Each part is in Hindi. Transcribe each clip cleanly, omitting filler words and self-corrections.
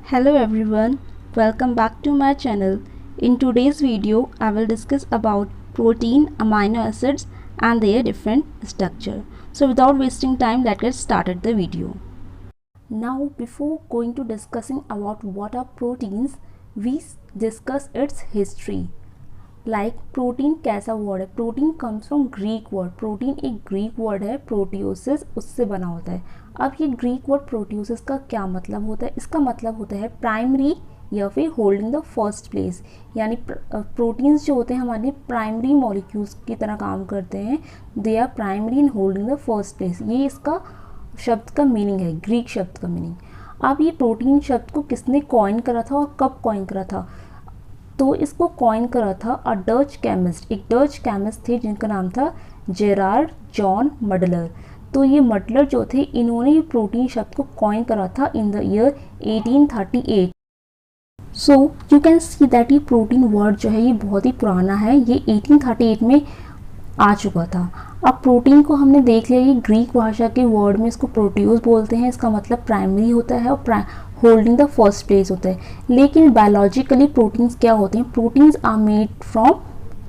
Hello everyone, welcome back to my channel. In today's video, I will discuss about protein, amino acids and their different structure. So without wasting time, let's get started the video. Now before going to discussing about what are proteins, we discuss its history. Like protein कैसा वर्ड है? Protein comes from Greek word. Protein एक ग्रीक वर्ड है, प्रोटियोसिस उससे बना होता है. अब ये ग्रीक वर्ड प्रोटियोसिस का क्या मतलब होता है? इसका मतलब होता है प्राइमरी या फिर होल्डिंग द फर्स्ट प्लेस. यानी प्रोटीन्स जो होते हैं हमारे प्राइमरी मॉलिक्यूल्स की तरह काम करते हैं. They are primary in holding the first place. ये इसका शब्द का मीनिंग है, ग्रीक शब्द का मीनिंग. अब ये प्रोटीन शब्द को किसने कॉइन करा था और कब कॉइन करा था? तो इसको कॉइन करा था अ डच केमिस्ट. एक डच केमिस्ट थे जिनका नाम था जेरार्ड जॉन मडलर. तो ये मडलर जो थे इन्होंने प्रोटीन शब्द को कॉइन करा था इन the year 1838. So you can see that ये प्रोटीन वर्ड जो है ये बहुत ही पुराना है. ये 1838 में आ चुका था. अब प्रोटीन को हमने देख लिया, ये ग्रीक भाषा के वर्ड में इसको प्रोट्यूस बोलते हैं. इसका मतलब प्राइमरी होता है और होल्डिंग द फर्स्ट प्लेस होता है. लेकिन बायोलॉजिकली प्रोटीन्स क्या होते हैं? Proteins are made from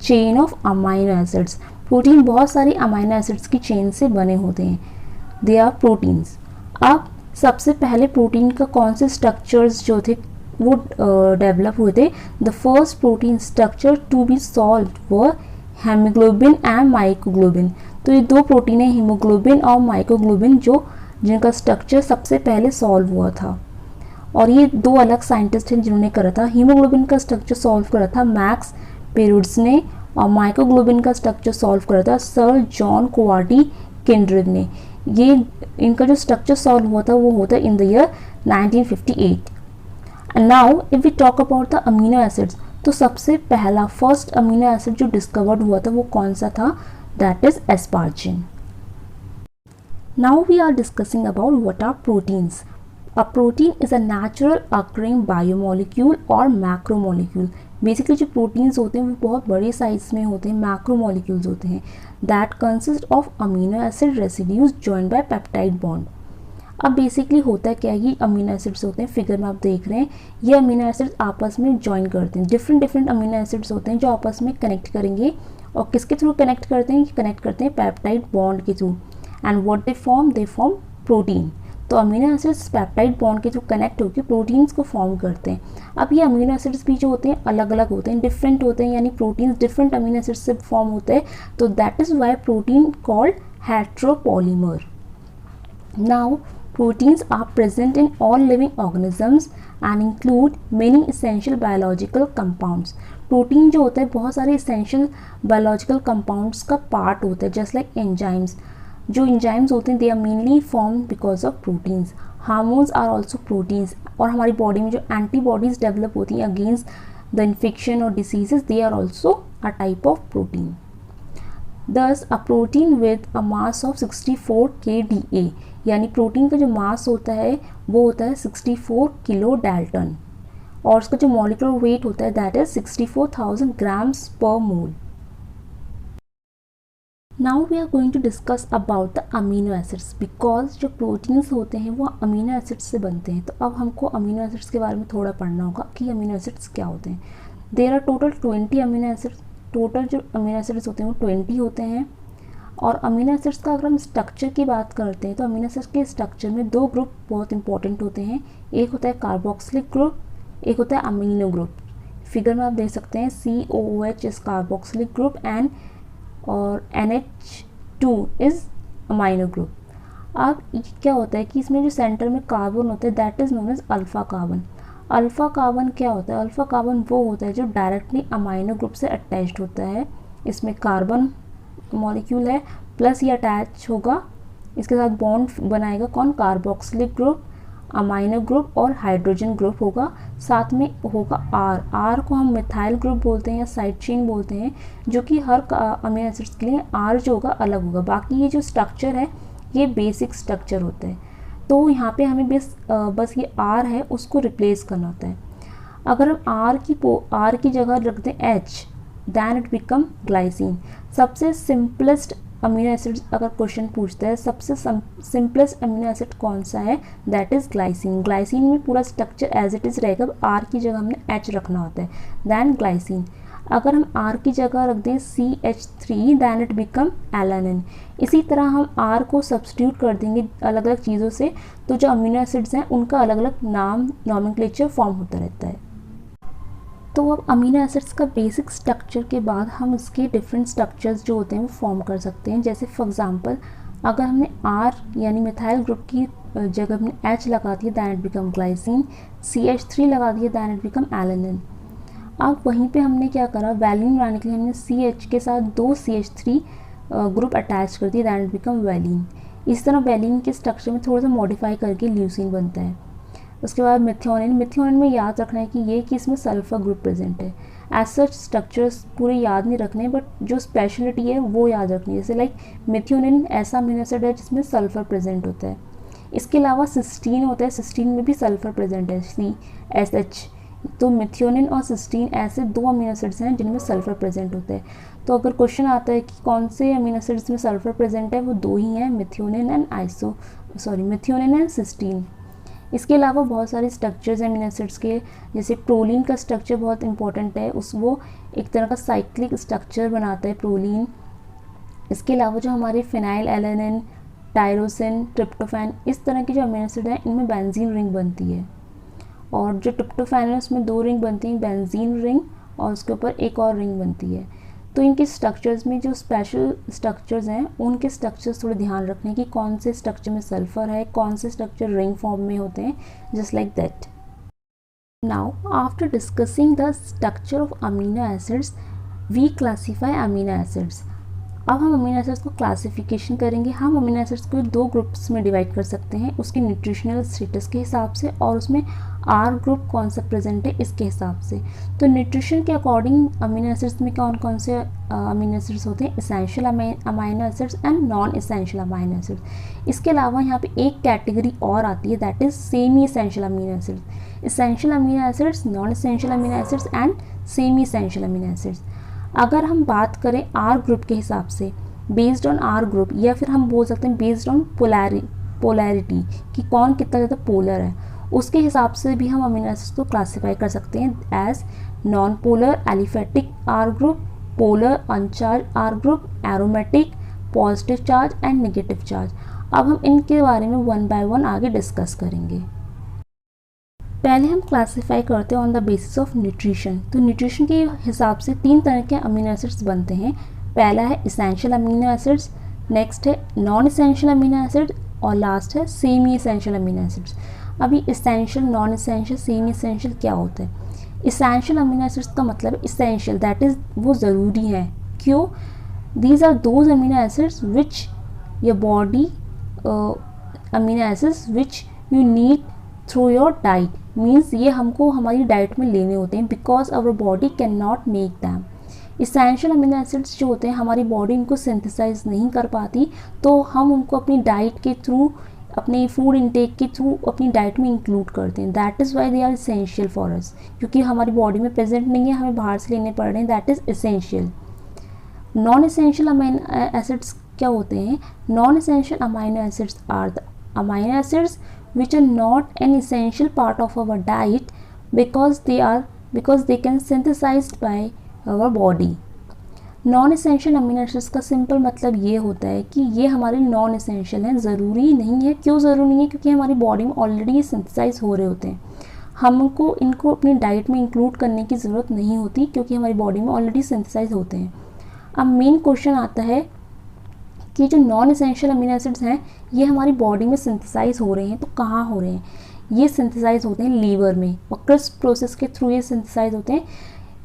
chain of amino acids. Protein बहुत सारी अमाइनो एसिड्स की चेन से बने होते हैं. They are proteins. अब सबसे पहले प्रोटीन का कौन से स्ट्रक्चर्स जो थे वो डेवलप हुए थे? The first protein structure to be solved were haemoglobin and microglobin. तो ये दो प्रोटीन है, हीमोग्लोबिन और माइक्रोग्लोबिन, जो जिनका स्ट्रक्चर सबसे पहले सॉल्व हुआ था. और ये दो अलग साइंटिस्ट हैं जिन्होंने करा था. हीमोग्लोबिन का स्ट्रक्चर सॉल्व करा था मैक्स पेरुड्स ने, और माइक्रोग्लोबिन का स्ट्रक्चर सॉल्व करा था सर जॉन कोवार्डी किंड्रेड ने. ये इनका जो स्ट्रक्चर सॉल्व हुआ था वो होता है in the year 1958. And now if we talk about the amino acids, तो सबसे पहला फर्स्ट अमीनो एसिड जो डिस्कवर्ड हुआ था वो कौन सा था? That is asparagine. Now we are discussing about what are proteins. A protein is a natural occurring biomolecule और macromolecule. बेसिकली जो प्रोटीन्स होते हैं वो बहुत बड़े साइज में होते हैं, मैक्रोमोलिक्यूल्स होते हैं. That consist of amino acid residues joined by peptide bond. अब बेसिकली होता है क्या है? ये अमीनो एसिड्स होते हैं, फिगर में आप देख रहे हैं, ये अमीनो एसिड्स आपस में जॉइन करते हैं. डिफरेंट अमीनो एसिड्स होते हैं जो आपस में कनेक्ट करेंगे. और किसके थ्रू कनेक्ट करते हैं? कनेक्ट करते हैं पेप्टाइड बॉन्ड के through. And what they form protein. तो अमीनो एसिड्स पेप्टाइड बॉन्ड के थ्रू कनेक्ट होकर प्रोटीन्स को फॉर्म करते हैं. अब ये अमीनो एसिड्स भी जो होते हैं अलग अलग होते हैं, डिफरेंट होते हैं, यानी प्रोटीन्स डिफरेंट अमीनो एसिड्स से फॉर्म होते हैं. तो that is why protein called heteropolymer. Now proteins are present in all living organisms and include many essential biological compounds. Protein जो होता है बहुत सारे इसेंशियल बायोलॉजिकल कंपाउंड्स का पार्ट होता है, जस्ट लाइक एंजाइम्स. जो इंजाइम्स होते हैं they are mainly form because of proteins. Hormones are also proteins. और हमारी बॉडी में जो एंटीबॉडीज डेवलप होती हैं अगेंस्ट द इन्फेक्शन और diseases, they are also a type of protein. This a protein with a mass of 64 kDa, यानी प्रोटीन का जो मास होता है वो होता है 64 किलो डाल्टन. और उसका जो मॉलिक्यूलर वेट होता है that is 64,000 grams per mole. Now we are going to discuss about the amino acids. Because जो प्रोटीन्स होते हैं वो अमीनो एसिड्स से बनते हैं. तो अब हमको अमीनो एसिड्स के बारे में थोड़ा पढ़ना होगा कि अमीनो एसिड्स क्या होते हैं. There are total 20 amino acids. Total जो अमीनो एसिड्स होते हैं वो 20 होते हैं. और अमीनो एसिड्स का अगर हम स्ट्रक्चर की बात करते हैं तो अमीनो एसिड्स के स्ट्रक्चर में दो ग्रुप बहुत इंपॉर्टेंट होते हैं. एक होता है कार्बोक्सिलिक ग्रुप, एक होता है अमीनो ग्रुप. फिगर में आप देख सकते हैं COOH is carboxylic group and और NH2 इज़ अमाइनो ग्रुप. अब क्या होता है कि इसमें जो सेंटर में कार्बन होता है that is known as alpha carbon. Alpha carbon क्या होता है? अल्फ़ा कार्बन वो होता है जो डायरेक्टली अमाइनो ग्रुप से अटैच्ड होता है. इसमें कार्बन मॉलिक्यूल है प्लस ये अटैच होगा, इसके साथ बॉन्ड बनाएगा कौन? कार्बोक्सिलिक ग्रुप, अमाइनो ग्रुप और हाइड्रोजन ग्रुप होगा. साथ में होगा आर को हम मिथाइल ग्रुप बोलते हैं या साइड चेन बोलते हैं, जो कि हर अमीनो एसिड्स के लिए आर जो होगा अलग होगा. बाकी ये जो स्ट्रक्चर है ये बेसिक स्ट्रक्चर होता है. तो यहाँ पे हमें बस ये आर है उसको रिप्लेस करना होता है. अगर हम आर की जगह रख दें H, then it become glycine. सबसे सिंपलेस्ट अमीनो एसिड्स अगर क्वेश्चन पूछता है, सबसे सिंपलेस्ट अमीनो एसिड कौन सा है, दैट इज़ ग्लाइसिन। ग्लाइसिन में पूरा स्ट्रक्चर एज इट इज़ रहेगा, आर की जगह हमने एच रखना होता है, दैन ग्लाइसिन। अगर हम आर की जगह रख दें CH3 then it become alanine. इसी तरह हम आर को सब्स्टिट्यूट कर देंगे अलग अलग चीज़ों से, तो जो अमीनो एसिड्स हैं उनका अलग अलग नाम नॉमेनक्लेचर फॉर्म होता रहता है। तो अब अमीनो एसिड्स का बेसिक स्ट्रक्चर के बाद हम इसके डिफरेंट स्ट्रक्चर्स जो होते हैं वो फॉर्म कर सकते हैं। जैसे फॉर एग्जांपल अगर हमने आर यानी मिथाइल ग्रुप की जगह हमने एच लगा दिया then it become glycine, CH3 लगा दिया दैन इट बिकम एलानिन। अब वहीं पे हमने क्या करा, वैलिन बनाने के लिए हमने CH के साथ 2 CH3 ग्रुप अटैच कर दिए दैन इट बिकम वैलिन। इस तरह वैलिन के स्ट्रक्चर में थोड़ा सा मॉडिफाई करके ल्यूसिन बनता है। उसके बाद मिथ्योनिन। मिथ्योनिन में याद रखना है कि इसमें सल्फर ग्रुप प्रेजेंट है। एज सच स्ट्रक्चर्स पूरे याद नहीं रखने, बट जो स्पेशलिटी है वो याद रखनी है। जैसे लाइक मिथ्योनिन ऐसा अमीनो एसिड है जिसमें सल्फर प्रेजेंट होता है। इसके अलावा सिस्टीन होता है, सिस्टीन में भी सल्फर प्रेजेंट है, CSH। तो मिथ्योनिन और सिस्टीन ऐसे 2 अमीनो एसिड्स हैं जिनमें सल्फर प्रेजेंट होता है। तो अगर क्वेश्चन आता है कि कौन से अमीनो एसिड्स में सल्फर प्रेजेंट है, वो 2 ही हैं, मिथ्योनिन एंड सिस्टीन। इसके अलावा बहुत सारे स्ट्रक्चर्स हैं अमीनो एसिड्स के, जैसे प्रोलीन का स्ट्रक्चर बहुत इंपॉर्टेंट है, वो एक तरह का साइक्लिक स्ट्रक्चर बनाता है प्रोलीन। इसके अलावा जो हमारे फिनाइल एलानिन, टायरोसिन, ट्रिप्टोफैन, इस तरह के जो अमीनो एसिड हैं इनमें बेंजीन रिंग बनती है। और जो ट्रिप्टोफैन है उसमें 2 रिंग बनती हैं, बेंजीन रिंग और उसके ऊपर एक और रिंग बनती है। तो इनके स्ट्रक्चर्स में जो स्पेशल स्ट्रक्चर्स हैं उनके स्ट्रक्चर्स थोड़े ध्यान रखने की, कौन से स्ट्रक्चर में सल्फर है, कौन से स्ट्रक्चर रिंग फॉर्म में होते हैं, just like that. Now after discussing the structure of amino acids we classify amino acids. अब हम अमीनो एसिड्स को क्लासिफिकेशन करेंगे। हम अमीनो एसिड्स को 2 ग्रुप्स में डिवाइड कर सकते हैं, उसके न्यूट्रिशनल स्टेटस के हिसाब से और उसमें आर ग्रुप कौन सा प्रेजेंट है इसके हिसाब से। तो न्यूट्रिशन के अकॉर्डिंग अमीनो एसिड्स में कौन कौन से अमीनो एसिड्स होते हैं, essential amino acids and non essential amino acids. इसके अलावा यहाँ पे एक कैटेगरी और आती है, that is semi essential amino acids. Essential amino acids, non essential amino acids and semi essential amino acids. अगर हम बात करें आर ग्रुप के हिसाब से, बेस्ड ऑन आर ग्रुप, या फिर हम बोल सकते हैं बेस्ड ऑन पोलैरिटी कि कौन कितना ज़्यादा पोलर है, उसके हिसाब से भी हम अमीनो एसिड्स को क्लासीफाई कर सकते हैं as non polar aliphatic R group, polar uncharged R group, aromatic, positive charge and negative charge. अब हम इनके बारे में 1 बाय 1 आगे डिस्कस करेंगे। पहले हम क्लासीफाई करते हैं on the basis of nutrition. तो न्यूट्रिशन के हिसाब से 3 तरह के अमीनो एसिड्स बनते हैं। पहला है इसेंशियल अमीनो एसिड्स, नेक्स्ट है नॉन इसेंशियल अमीनो एसिड और लास्ट है सेमी इसेंशियल अमीनो एसिड्स। अभी essential, non essential, semi essential क्या होता है? इसेंशियल अमीनो एसिड्स का मतलब इसेंशियल दैट इज़ वो ज़रूरी है। क्यों? These are those amino acids which your body amino acids which you need through your diet, means ये हमको हमारी डाइट में लेने होते हैं because our body can not make them. Essential amino acids जो होते हैं हमारी बॉडी इनको सिंथेसाइज नहीं कर पाती, तो हम उनको अपनी डाइट के थ्रू, अपने फूड इनटेक के थ्रू अपनी डाइट में इंक्लूड करते हैं। That is why they are essential for us, क्योंकि हमारी बॉडी में प्रेजेंट नहीं है, हमें बाहर से लेने पड़ रहे हैं, that is essential. Non essential amino acids क्या होते हैं? Non essential amino acids are the amino acids which are not an essential part of our diet because they can synthesized by our body। Non essential amino acids का सिंपल मतलब ये होता है कि ये हमारे नॉन इसेंशियल हैं, ज़रूरी नहीं है। क्यों ज़रूरी नहीं है? क्योंकि हमारी बॉडी में ऑलरेडी ये सिंथेसाइज हो रहे होते हैं, हमको इनको अपनी डाइट में इंक्लूड करने की ज़रूरत नहीं होती क्योंकि हमारी बॉडी में ऑलरेडी सिंथेसाइज होते हैं। अब मेन क्वेश्चन आता है कि जो नॉन इसेंशियल अमीनो एसिड्स हैं ये हमारी बॉडी में सिंथेसाइज हो रहे हैं, तो कहाँ हो रहे हैं? ये सिंथेसाइज होते हैं लीवर में, और किस प्रोसेस के थ्रू ये सिंथेसाइज होते हैं?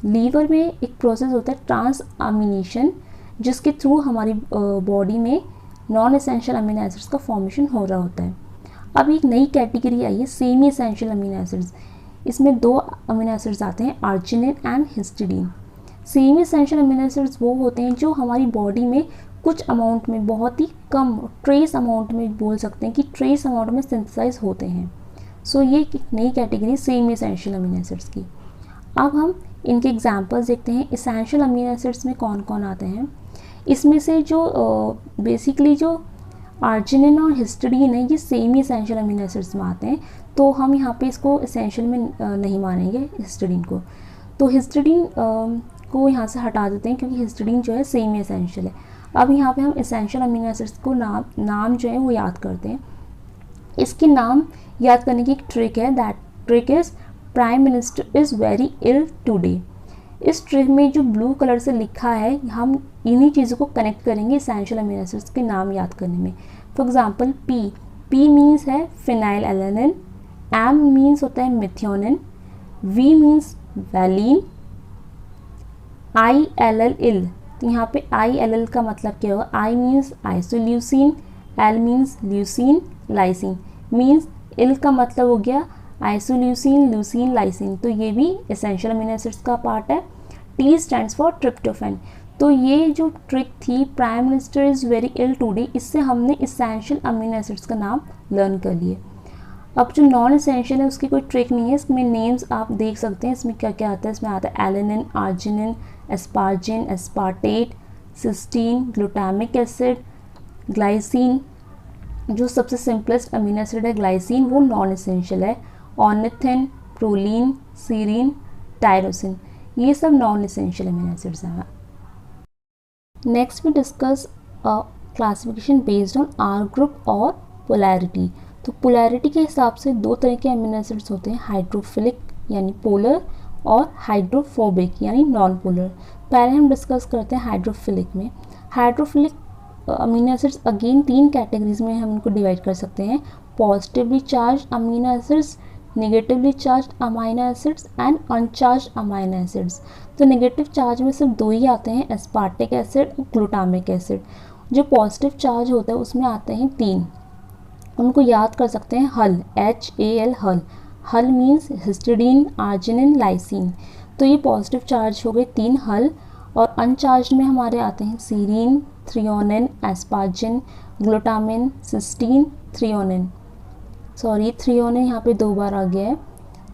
लीवर में एक प्रोसेस होता है ट्रांसअमीनेशन, जिसके थ्रू हमारी बॉडी में नॉन इसेंशियल अमीनो एसिड्स का फॉर्मेशन हो रहा होता है। अब एक नई कैटेगरी आई है सेमी इसेंशियल अमीनो एसिड्स। इसमें 2 अमीनो एसिड्स आते हैं, arginine and histidine. Semi essential amino acids वो होते हैं जो हमारी बॉडी में कुछ अमाउंट में, बहुत ही कम ट्रेस अमाउंट में, बोल सकते हैं कि ट्रेस अमाउंट में सिंथेसाइज होते हैं। सो ये एक नई category semi essential amino acids की। अब हम इनके एग्जांपल्स देखते हैं। इसेंशियल अमीनो एसिड्स में कौन कौन आते हैं? इसमें से जो बेसिकली जो आर्जिनिन और हिस्टिडीन है ये सेम ही एसेंशियल अमीनो एसिड्स में आते हैं, तो हम यहाँ पे इसको एसेंशियल में नहीं मानेंगे हिस्टिडीन को। तो हिस्टिडीन को यहाँ से हटा देते हैं क्योंकि हिस्टिडीन जो है सेम ही एसेंशियल है। अब यहाँ पे हम एसेंशियल अमीनो एसिड्स को नाम जो है वो याद करते हैं। इसके नाम याद करने की एक ट्रिक है, that trick is prime minister is very ill today. इस ट्रिक में जो ब्लू कलर से लिखा है हम इन्हीं चीज़ों को कनेक्ट करेंगे एसेंशियल अमीनो एसिड्स के नाम याद करने में। फॉर एग्जांपल पी मीन्स है फिनाइल एलेनिन, एम मीन्स होता है methionine, V means valine, I L L ill, तो यहाँ पे आई एल एल का मतलब क्या होगा, I means isoleucine, L means leucine, lysine means ill का मतलब हो गया आइसोल्यूसिन, ल्यूसिन, लाइसिन, तो ये भी एसेंशियल अमीनो एसिड्स का पार्ट है। T stands for tryptophan. तो ये जो ट्रिक थी prime minister is very ill today, इससे हमने एसेंशियल अमीनो एसिड्स का नाम लर्न कर लिए। अब जो नॉन एसेंशियल है उसकी कोई ट्रिक नहीं है, इसमें नेम्स आप देख सकते हैं, इसमें क्या क्या आता है। इसमें आता है alanine, arginine, asparagine, aspartate, cysteine, glutamic acid, glycine. जो सबसे सिंपलेस्ट अमीनो एसिड है ग्लाइसिन वो नॉन एसेंशियल है। ऑर्निथिन, प्रोलीन, सीरीन, टायरोसिन, ये सब नॉन एसेंशियल अमीनो एसिड्स हैं। Next we discuss classification based on R group और पोलैरिटी। तो पोलैरिटी के हिसाब से दो तरह के अमीनो एसिड्स होते हैं, हाइड्रोफिलिक यानी पोलर और हाइड्रोफोबिक यानी नॉन पोलर। पहले हम डिस्कस करते हैं हाइड्रोफिलिक में। Hydrophilic amino acids again 3 categories में हम इनको डिवाइड कर सकते हैं, positively charge amino acids, negatively charge amino acids and अनचार्ज amino acids. तो नेगेटिव चार्ज में सिर्फ 2 ही आते हैं, एस्पार्टिक एसिड और ग्लूटामिक एसिड। जो पॉजिटिव चार्ज होता है उसमें आते हैं 3, उनको याद कर सकते हैं हल, HAL हल। हल मीन्स हिस्टिडीन, आर्जिनिन, लाइसिन। तो ये पॉजिटिव चार्ज हो गए 3 हल। और अनचार्ज में हमारे आते हैं serine, threonine, asparagine, glutamine, cysteine, threonine. Sorry threonine यहाँ पे 2 बार आ गया है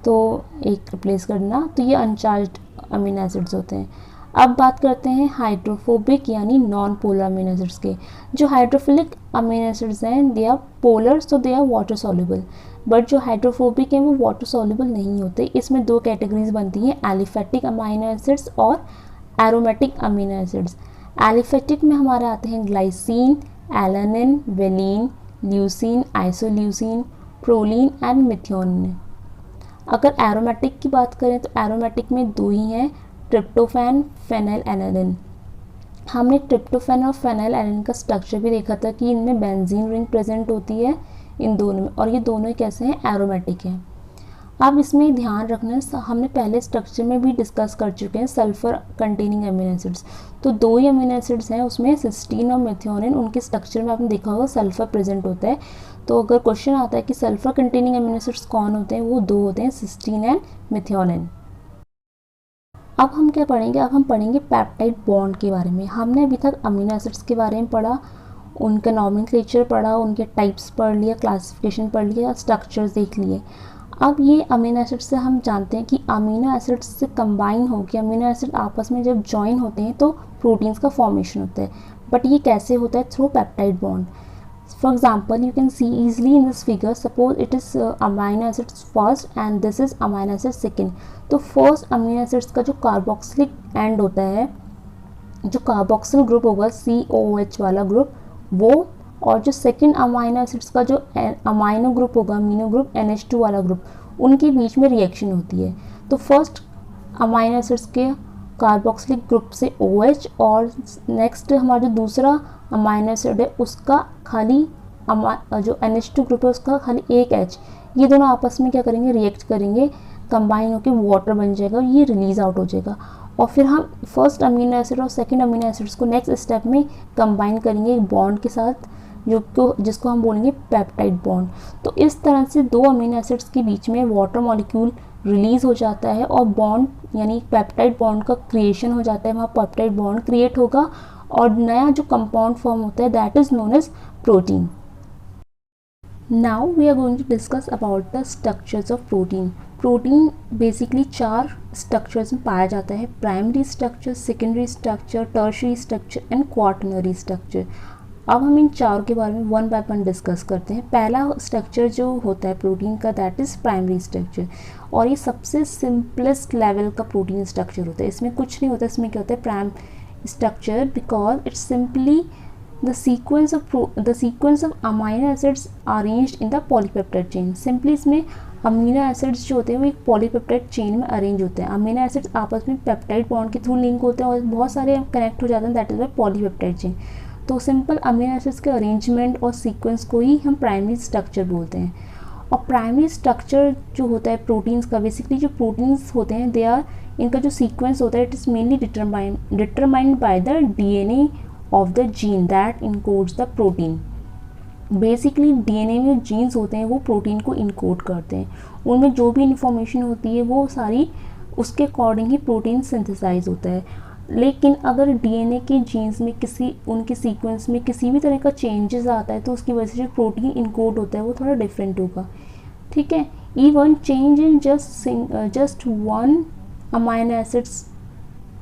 तो एक रिप्लेस करना। तो ये अनचार्ज्ड अमीनो एसिड्स होते हैं। अब बात करते हैं हाइड्रोफोबिक यानी नॉन पोलर अमीनो एसिड्स के। जो हाइड्रोफिलिक अमीनो एसिड्स हैं they are polar, so they are water soluble, but जो हाइड्रोफोबिक हैं वो वाटर सॉल्युबल नहीं होते। इसमें 2 कैटेगरीज बनती हैं, एलिफेटिक अमीनो एसिड्स और एरोमेटिक अमीनो एसिड्स। एलिफेटिक में हमारे आते हैं glycine, alanine, valine, leucine, isoleucine, proline and methionine. अगर एरोमेटिक की बात करें तो एरोमेटिक में 2 ही हैं, ट्रिप्टोफैन, फेनिलएलनिन। हमने ट्रिप्टोफैन और फेनिलएलनिन का स्ट्रक्चर भी देखा था कि इनमें बेंजीन रिंग प्रेजेंट होती है इन दोनों में, और ये दोनों ही कैसे हैं, एरोमेटिक हैं। अब इसमें ध्यान रखना, हमने पहले स्ट्रक्चर में भी डिस्कस कर चुके हैं सल्फर कंटेनिंग अमीनो एसिड्स। तो 2 ही अमीनो एसिड्स हैं उसमें, सिस्टीन और मिथियोनिन। उनके स्ट्रक्चर में आपने देखा होगा सल्फर प्रेजेंट होता है। तो अगर क्वेश्चन आता है कि सल्फर कंटेनिंग अमीनो एसिड्स कौन होते हैं, वो 2 होते हैं, सिस्टीन एंड मिथियोनिन। अब हम क्या पढ़ेंगे, अब हम पढ़ेंगे पेप्टाइड बॉन्ड के बारे में। हमने अभी तक अमीनो एसिड्स के बारे में पढ़ा, उनका नॉमेनक्लेचर पढ़ा, उनके टाइप्स पढ़ लिया, क्लासिफिकेशन पढ़ लिया, स्ट्रक्चर्स देख लिए। अब ये अमीनो एसिड से हम जानते हैं कि अमीनो एसिड्स से कंबाइन होकर अमीनो एसिड आपस में जब ज्वाइन होते हैं तो प्रोटीन्स का फॉर्मेशन होता है। बट ये कैसे होता है, through peptide bond. For example, you can see easily in this figure, suppose it is amino acids first and this is amino acid second. तो फर्स्ट अमीनो एसिड्स का जो कार्बोक्सिलिक एंड होता है, जो कार्बोक्सिल ग्रुप होगा COOH वाला ग्रुप वो, और जो सेकंड अमीनो एसिड्स का जो अमीनो ग्रुप होगा, अमीनो ग्रुप NH2 वाला ग्रुप, उनके बीच में रिएक्शन होती है। तो फर्स्ट अमीनो एसिड्स के कार्बोक्सिलिक ग्रुप से OH, और नेक्स्ट हमारा जो दूसरा अमीनो एसिड है उसका खाली जो NH2 ग्रुप है उसका खाली एक H, ये दोनों आपस में क्या करेंगे, रिएक्ट करेंगे, कंबाइन होकर वाटर बन जाएगा और ये रिलीज आउट हो जाएगा। और फिर हम फर्स्ट अमीनो एसिड और सेकंड अमीनो एसिड्स को नेक्स्ट स्टेप में कंबाइन करेंगे एक बॉन्ड के साथ, जिसको हम बोलेंगे पेप्टाइड बॉन्ड। तो इस तरह से 2 अमीनो एसिड्स के बीच में वाटर मॉलिक्यूल रिलीज हो जाता है और बॉन्ड यानी पेप्टाइड बॉन्ड का क्रिएशन हो जाता है। वहाँ पेप्टाइड बॉन्ड क्रिएट होगा और नया जो कंपाउंड फॉर्म होता है that is known as protein. Now we are going to discuss about the structures of protein. Protein basically 4 structures में पाया जाता है, primary structure, secondary structure, tertiary structure and quaternary structure. अब हम इन चारों के बारे में वन बाय वन डिस्कस करते हैं। पहला स्ट्रक्चर जो होता है प्रोटीन का, दैट इज़ प्राइमरी स्ट्रक्चर, और ये सबसे सिंपलेस्ट लेवल का प्रोटीन स्ट्रक्चर होता है। इसमें कुछ नहीं होता, इसमें क्या होता है prime structure, because it's simply the sequence of amino acids arranged in the polypeptide chain। Simply इसमें अमीनो एसिड्स जो होते हैं वो एक पॉलीपेप्टाइड चेन में अरेंज होते हैं। अमीनो एसिड्स आपस में पेप्टाइड बॉन्ड के थ्रू लिंक होते हैं और बहुत सारे कनेक्ट हो जाते हैं, that is why polypeptide chain. तो सिंपल अमीनो एसिड्स के अरेंजमेंट और सीक्वेंस को ही हम प्राइमरी स्ट्रक्चर बोलते हैं। और प्राइमरी स्ट्रक्चर जो होता है प्रोटीन्स का, बेसिकली जो प्रोटीन्स होते हैं दे आर, इनका जो सीक्वेंस होता है it is mainly determined by the DNA of the gene that encodes the protein. Basically DNA में जीन्स होते हैं वो प्रोटीन को इनकोड करते हैं, उनमें जो भी इंफॉर्मेशन होती है वो सारी उसके अकॉर्डिंग ही प्रोटीन सिंथेसाइज होता है। लेकिन अगर डीएनए के जीन्स में उनके सीक्वेंस में किसी भी तरह का चेंजेस आता है तो उसकी वजह से जो प्रोटीन इनकोड होता है वो थोड़ा डिफरेंट होगा, ठीक है। Even change in just one amino acids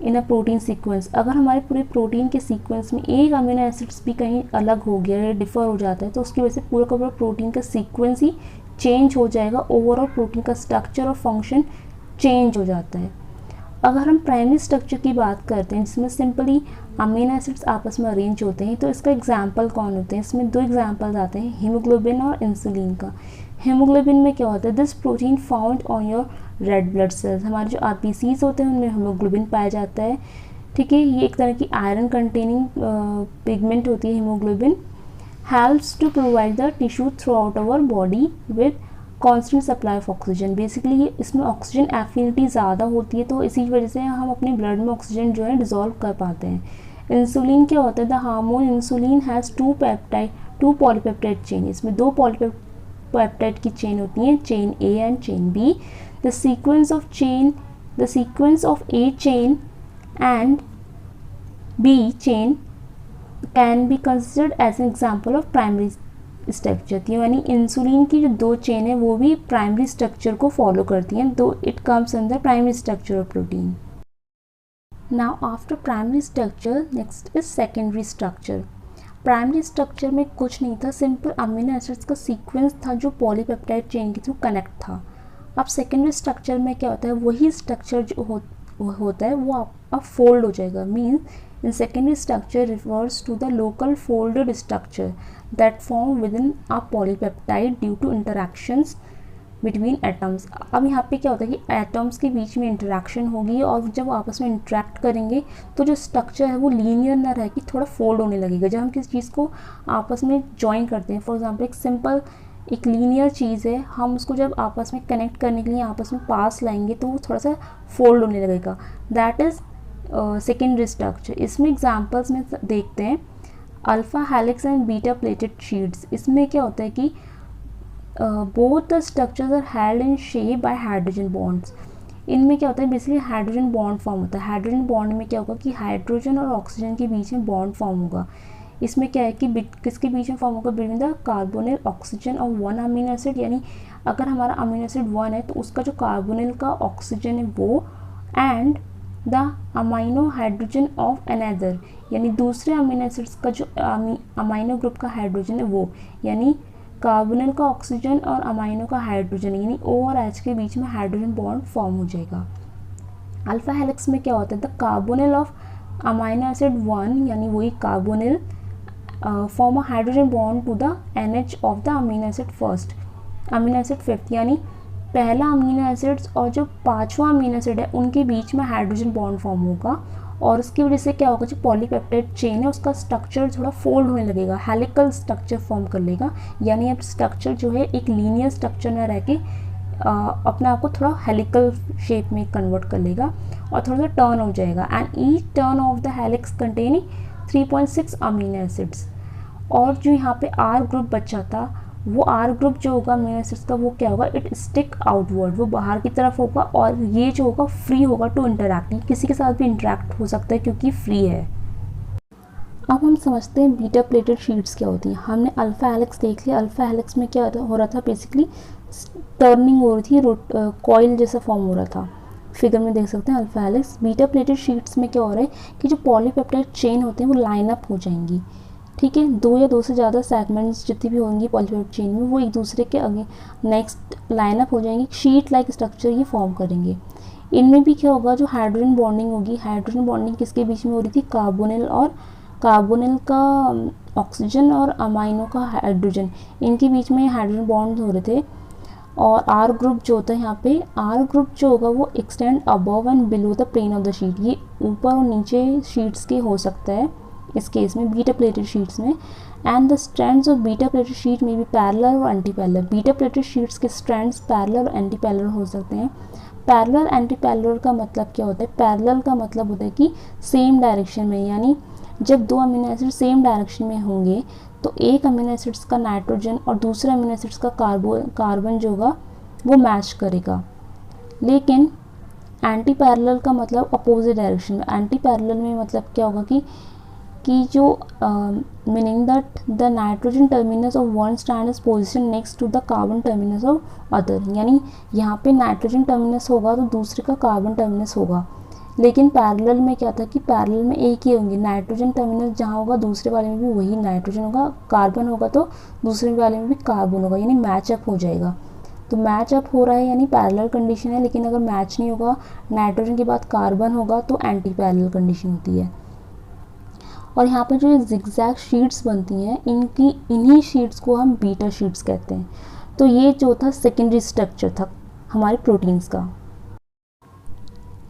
in a protein sequence, अगर हमारे पूरे प्रोटीन के सीक्वेंस में एक अमीनो एसिड्स भी कहीं अलग हो गया या डिफर हो जाता है तो उसकी वजह से पूरा का पूरा प्रोटीन का सीक्वेंस ही चेंज हो जाएगा, ओवरऑल प्रोटीन का स्ट्रक्चर और फंक्शन चेंज हो जाता है। अगर हम प्राइमरी स्ट्रक्चर की बात करते हैं जिसमें सिंपली अमीनो एसिड्स आपस में अरेंज होते हैं, तो इसका एग्जाम्पल कौन होते हैं? इसमें 2 एग्जाम्पल्स आते हैं, हीमोग्लोबिन और इंसुलिन का। हीमोग्लोबिन में क्या होता है, this protein found on your red blood cells, हमारे जो आरबीसीज होते हैं उनमें हीमोग्लोबिन पाया जाता है, ठीक है। ये एक तरह की आयरन कंटेनिंग पिगमेंट होती है haemoglobin. Helps to provide the tissue throughout our body with constant supply of oxygen. Basically इसमें ऑक्सीजन एफिनिटी ज़्यादा होती है तो इसी वजह से हम अपने ब्लड में ऑक्सीजन जो है डिजोल्व कर पाते हैं। इंसुलिन क्या होता है, the hormone insulin has 2 polypeptide chain, इसमें 2 पॉलीपेप्टाइड की चेन होती हैं, chain A and chain B. The sequence of A chain and B chain can be considered as an example of primary structure। यानी इंसुलिन की जो 2 चेन है वो भी प्राइमरी स्ट्रक्चर को फॉलो करती हैं, दो it comes under primary structure of protein. Now after primary structure next is secondary structure. Primary structure में कुछ नहीं था, सिंपल अमीनो एसिड्स का सीक्वेंस था जो पॉलीपेप्टाइड चेन के थ्रू कनेक्ट था। अब सेकेंडरी स्ट्रक्चर में क्या होता है, वही स्ट्रक्चर जो होता है वो अब फोल्ड हो जाएगा। Means in secondary structure refers to the local folded structure that form within a polypeptide due to interactions between atoms. अब यहाँ पे क्या होता है कि एटम्स के बीच में इंटरैक्शन होगी और जब आपस में इंटरेक्ट करेंगे तो जो स्ट्रक्चर है वो लीनियर ना रह के थोड़ा फोल्ड होने लगेगा। जब हम किसी चीज़ को आपस में ज्वाइन करते हैं, फॉर एग्जाम्पल एक लीनियर चीज़ है, हम उसको जब आपस में कनेक्ट करने के लिए आपस में पास लाएंगे तो वो थोड़ा सा फोल्ड होने लगेगा, दैट इज़ सेकेंडरी स्ट्रक्चर। इसमें एग्जांपल्स में देखते हैं alpha helix and beta pleated sheets. इसमें क्या होता है कि both the structures are held in shape by hydrogen bonds. इनमें क्या होता है, बेसिकली हाइड्रोजन बॉन्ड फॉर्म होता है। हाइड्रोजन बॉन्ड में क्या होगा कि हाइड्रोजन और ऑक्सीजन के बीच में बॉन्ड फॉर्म होगा। इसमें क्या है कि किसके बीच में फॉर्म होगा, बिटवीन द कार्बोनिल ऑक्सीजन और 1 अमीनो एसिड। यानी अगर हमारा अमीनो एसिड 1 है तो उसका जो कार्बोनिल का ऑक्सीजन है वो, and the amino hydrogen of another, यानी दूसरे अमीनो एसिड्स का जो अमाइनो ग्रुप का हाइड्रोजन है वो, यानी कार्बोनिल का ऑक्सीजन और अमाइनो का हाइड्रोजन, यानी O और H के बीच में हाइड्रोजन बॉन्ड फॉर्म हो जाएगा। अल्फा हेलिक्स में क्या होता है, the carbonyl of amino acid 1, यानी वही carbonyl form a hydrogen bond to the NH of the amino acid first, amino acid 5th, यानी पहला अमीनो एसिड्स और जो 5वां अमीनो एसिड है उनके बीच में हाइड्रोजन बॉन्ड फॉर्म होगा और उसकी वजह से क्या होगा, जो पॉलीपेप्टाइड चेन है उसका स्ट्रक्चर थोड़ा फोल्ड होने लगेगा, हेलिकल स्ट्रक्चर फॉर्म कर लेगा। यानी अब स्ट्रक्चर जो है एक लीनियर स्ट्रक्चर में रह के अपने आप को थोड़ा हेलिकल शेप में कन्वर्ट कर लेगा और थोड़ा सा टर्न हो जाएगा। And each turn off the helix containing 3.6 amino acids. और जो यहाँ पे R ग्रुप बचा था वो R ग्रुप जो होगा अमीनो एसिड्स का वो क्या होगा, इट स्टिक आउटवर्ड, वो बाहर की तरफ होगा और ये जो होगा फ्री होगा टू इंटरैक्ट, किसी के साथ भी इंटरैक्ट हो सकता है क्योंकि फ्री है। अब हम समझते हैं बीटा प्लेटेड शीट्स क्या होती हैं। हमने अल्फ़ा हेलिक्स देख लिया। अल्फ़ा हेलिक्स में क्या हो रहा था, बेसिकली टर्निंग हो रही थी, कॉइल जैसा फॉर्म हो रहा था। फिगर में देख सकते हैं alpha helix. Beta pleated sheets में क्या हो रहा है कि जो पॉलीपेप्टाइड चेन होते हैं वो लाइन अप हो जाएंगी, ठीक है। दो या दो से ज़्यादा सेगमेंट्स जितनी भी होंगी पॉलीपेप्टाइड चेन में वो एक दूसरे के आगे नेक्स्ट लाइन अप हो जाएंगी, शीट लाइक स्ट्रक्चर ये फॉर्म करेंगे। इनमें भी क्या होगा, जो हाइड्रोजन बॉन्डिंग होगी, हाइड्रोजन बॉन्डिंग किसके बीच में हो रही थी, कार्बोनिल का ऑक्सीजन और अमाइनो का हाइड्रोजन, इनके बीच में हाइड्रोजन बॉन्ड हो रहे थे। और आर ग्रुप जो होता है यहाँ पे, आर ग्रुप जो होगा वो extend above and below the plane of the sheet, ये ऊपर और नीचे शीट्स के हो सकता है इस केस में बीटा प्लेटेड शीट्स में। And the strands of beta pleated sheet में भी पैरेलल और anti parallel, beta pleated sheets के स्ट्रैंड्स पैरेलल और एंटी पैरेलल हो सकते हैं। पैरेलल एंटी पैरेलल का मतलब क्या होता है, पैरेलल का मतलब होता है कि सेम डायरेक्शन में, यानी जब दो अमीनो एसिड सेम डायरेक्शन में होंगे तो एक अमीनो एसिड्स का नाइट्रोजन और दूसरे अमीनो एसिड्स का कार्बन जो होगा वो मैच करेगा। लेकिन एंटी पैरेलल का मतलब अपोजिट डायरेक्शन में। एंटी पैरेलल में मतलब क्या होगा कि जो meaning that the nitrogen terminus of one strand is position next to the carbon terminus of other, यानी यहाँ पे नाइट्रोजन टर्मिनस होगा तो दूसरे का कार्बन टर्मिनस होगा। लेकिन पैरेलल में क्या था कि पैरेलल में एक ही होंगे, नाइट्रोजन टर्मिनस जहाँ होगा दूसरे वाले में भी वही नाइट्रोजन होगा, कार्बन होगा तो दूसरे वाले में भी कार्बन होगा, यानी मैचअप हो जाएगा। तो मैचअप हो रहा है यानी पैरेलल कंडीशन है। लेकिन अगर मैच नहीं होगा, नाइट्रोजन के बाद कार्बन होगा तो एंटी पैरेलल कंडीशन होती है। और यहाँ पर जो जिगजैग शीट्स बनती हैं इन्हीं शीट्स को हम बीटा शीट्स कहते हैं। तो ये जो था सेकेंडरी स्ट्रक्चर था हमारे प्रोटीन्स का।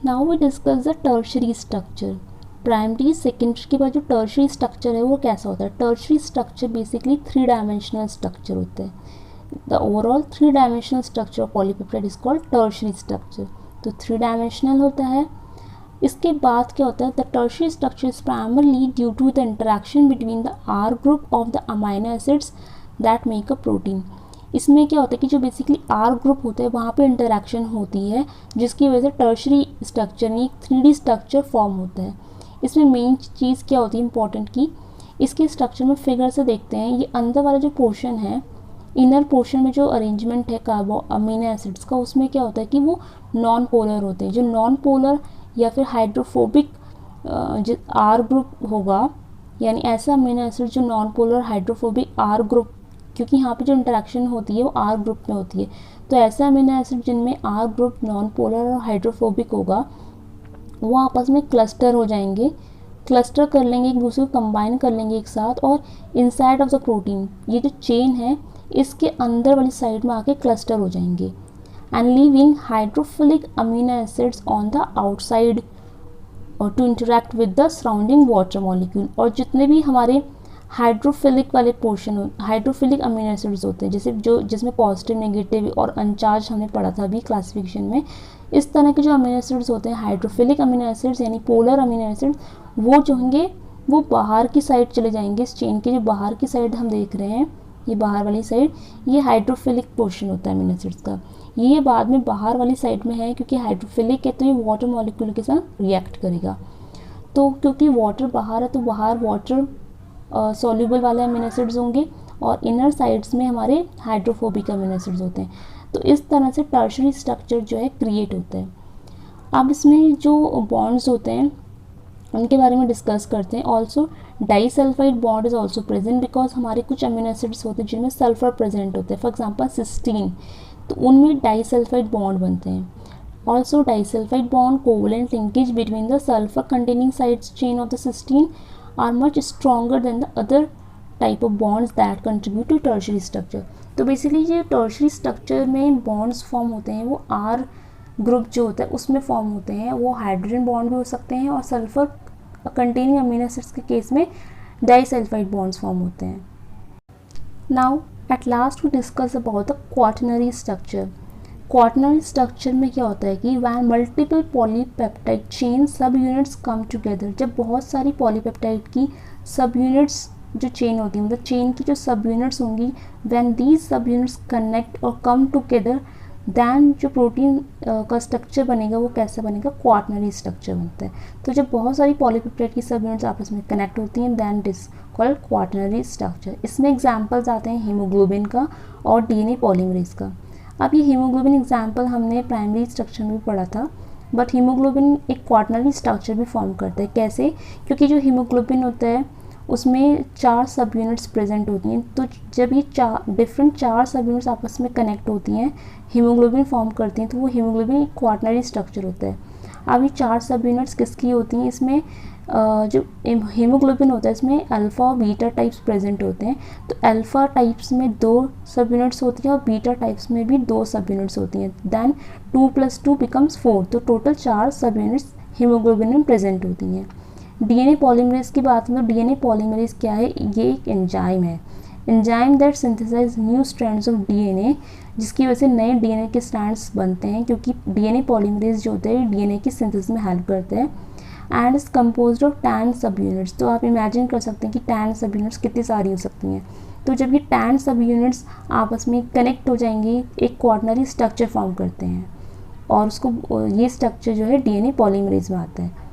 Now we discuss the tertiary structure. Primary secondary के बाद जो टर्शरी स्ट्रक्चर है वो कैसा होता है। Tertiary structure basically 3 dimensional structure होते हैं। The overall 3 dimensional structure of polypeptide is called tertiary structure. तो 3 डायमेंशनल होता है। इसके बाद क्या होता है, the tertiary structure is primarily due to the interaction between the R group of the amino acids that make a protein. इसमें क्या होता है कि जो बेसिकली आर ग्रुप होता है वहाँ पे इंटरेक्शन होती है जिसकी वजह से टर्शरी स्ट्रक्चर यानी 3D स्ट्रक्चर फॉर्म होता है। इसमें मेन चीज़ क्या होती है इंपॉर्टेंट की, इसके स्ट्रक्चर में फिगर से देखते हैं, ये अंदर वाला जो पोर्शन है, इनर पोर्शन में जो अरेंजमेंट है अमीनो एसिड्स का, उसमें क्या होता है कि वो नॉन पोलर होते हैं। जो नॉन पोलर या फिर हाइड्रोफोबिक जो आर ग्रुप होगा, यानी ऐसा अमीनो एसिड जो non polar hydrophobic R group, क्योंकि यहाँ पे जो इंटरेक्शन होती है वो आर ग्रुप में होती है, तो ऐसे अमीनो एसिड जिनमें आर ग्रुप नॉन पोलर और हाइड्रोफोबिक होगा वो आपस में क्लस्टर हो जाएंगे, क्लस्टर कर लेंगे, एक दूसरे को कंबाइन कर लेंगे एक साथ, और इनसाइड ऑफ द प्रोटीन ये जो चेन है इसके अंदर वाली साइड में आके क्लस्टर हो जाएंगे and leaving hydrophilic amino acids on the outside और to interact with the surrounding water molecule. और जितने भी हमारे हाइड्रोफिलिक वाले पोर्शन, हाइड्रोफिलिक अमीनो एसिड्स होते हैं, जैसे जो जिसमें पॉजिटिव नेगेटिव और अनचार्ज हमने पढ़ा था अभी क्लासिफिकेशन में, इस तरह के जो अमीनो एसिड्स होते हैं हाइड्रोफिलिक अमीनो एसिड्स यानी पोलर अमीनो एसिड्स, वो जो होंगे वो बाहर की साइड चले जाएंगे। इस चेन के जो बाहर की साइड हम देख रहे हैं, ये बाहर वाली साइड, ये हाइड्रोफिलिक पोर्शन होता है अमीनो एसिड्स का। ये बाद में बाहर वाली साइड में है क्योंकि हाइड्रोफिलिक है तो ये वाटर मॉलिक्यूल के साथ रिएक्ट करेगा। तो क्योंकि वाटर बाहर है तो बाहर वाटर सॉल्यूबल वाले अमीनो एसिड्स होंगे और इनर साइड्स में हमारे हाइड्रोफोबिक अमीनो एसिड्स होते हैं। तो इस तरह से टर्शरी स्ट्रक्चर जो है क्रिएट होता है। अब इसमें जो बॉन्ड्स होते हैं उनके बारे में डिस्कस करते हैं। Also disulphide bond is also present because हमारे कुछ अमीनो एसिड्स होते हैं जिनमें सल्फर प्रेजेंट होते हैं, फॉर एग्जांपल सिस्टीन, तो उनमें डाइसल्फाइड बॉन्ड बनते हैं। Also disulphide bond covalent linkage between the sulphur containing sides chain of the cysteine are much stronger than the other type of bonds that contribute to tertiary structure। तो बेसिकली ये टर्शरी स्ट्रक्चर में बॉन्ड्स फॉर्म होते हैं वो आर ग्रुप जो होता है उसमें फॉर्म होते हैं। वो हाइड्रोजन बॉन्ड भी हो सकते हैं और सल्फर कंटेनिंग अमीनो एसिड्स के केस में डाइसल्फाइड बॉन्ड्स फॉर्म होते हैं। Now at last we discuss about the quaternary structure. Quaternary structure में क्या होता है कि when multiple polypeptide chain subunits come together, जब बहुत सारी पॉलीपेप्टाइड की सब यूनिट्स जो चेन होती है, मतलब चेन की जो सब यूनिट्स होंगी, when these sub units connect और कम टुगेदर, दैन जो प्रोटीन का स्ट्रक्चर बनेगा वो कैसा बनेगा, क्वाटरनरी स्ट्रक्चर बनता है। तो जब बहुत सारी पॉलीपेप्टाइड की सब यूनिट्स आपस में कनेक्ट होती हैं then it is called quaternary structure. इसमें एग्जाम्पल्स आते हैं हीमोग्लोबिन का और DNA पॉलीमरेज का। अब ये हीमोग्लोबिन एग्जाम्पल हमने प्राइमरी स्ट्रक्चर में भी पढ़ा था, बट हीमोग्लोबिन एक क्वाटरनरी स्ट्रक्चर भी फॉर्म करता है। कैसे? क्योंकि जो हीमोग्लोबिन होता है उसमें 4 सब यूनिट्स प्रेजेंट होती हैं, तो जब ये डिफरेंट 4 सब यूनिट्स आपस में कनेक्ट होती हैं, हीमोग्लोबिन फॉर्म करती हैं, तो वो हीमोग्लोबिन एक क्वाटरनरी स्ट्रक्चर होता है। अब ये 4 सब यूनिट्स किसकी होती हैं? इसमें जो हीमोग्लोबिन होता है इसमें अल्फ़ा और बीटा टाइप्स प्रेजेंट होते हैं। तो अल्फ़ा टाइप्स में 2 सब यूनिट्स होती हैं और बीटा टाइप्स में भी 2 सब यूनिट्स होती हैं। देन 2 + 2 बिकम्स 4, तो टोटल 4 सब यूनिट्स हीमोग्लोबिन में प्रेजेंट होती हैं। डीएनए पॉलीमरेज की बात में, डीएनए पॉलीमरेज क्या है? ये एक एंजाइम है, enzyme that synthesize new strands of DNA, जिसकी वजह से नए डीएनए के स्ट्रैंड्स बनते हैं, क्योंकि डीएनए पॉलीमरेज जो होता है डीएनए की सिंथेसिस में हेल्प करते हैं। एंड इज कम्पोज्ड ऑफ 10 सब यूनिट्स। तो आप इमेजिन कर सकते हैं कि 10 सब यूनिट्स कितनी सारी हो सकती हैं। तो जब ये 10 सब यूनिट्स आपस में कनेक्ट हो जाएंगी, एक क्वाटरनरी स्ट्रक्चर फॉर्म करते हैं, और उसको ये स्ट्रक्चर जो है डीएनए पॉलीमरेज में आता है।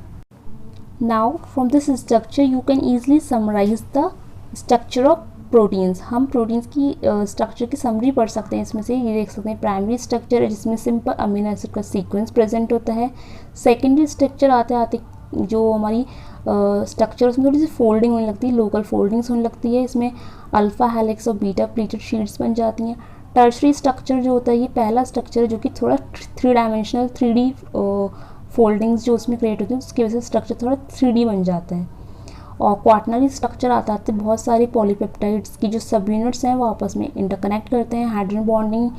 Now from this structure you can easily summarize the structure of proteins. हम प्रोटीन्स की स्ट्रक्चर की समरी पढ़ सकते हैं। इसमें से ये देख सकते हैं प्राइमरी स्ट्रक्चर है जिसमें सिंपल अमीनो एसिड का सीक्वेंस प्रेजेंट होता है। सेकेंडरी स्ट्रक्चर आते आते जो हमारी स्ट्रक्चर उसमें थोड़ी सी फोल्डिंग होने लगती है, लोकल फोल्डिंग्स होने लगती है, इसमें अल्फा हेलिक्स और बीटा प्लीटेड शीट्स बन जाती हैं। टर्शरी स्ट्रक्चर जो होता है ये पहला स्ट्रक्चर है जो कि थोड़ा 3 डायमेंशनल 3D फोल्डिंग्स जो उसमें क्रिएट होती है, उसकी वजह से स्ट्रक्चर थोड़ा 3D बन जाता है। और क्वाटरनरी स्ट्रक्चर आते बहुत सारे पॉलीपेप्टाइड्स की जो सब यूनिट्स हैं वो आपस में इंटरकनेक्ट करते हैं, हाइड्रोजन बॉन्डिंग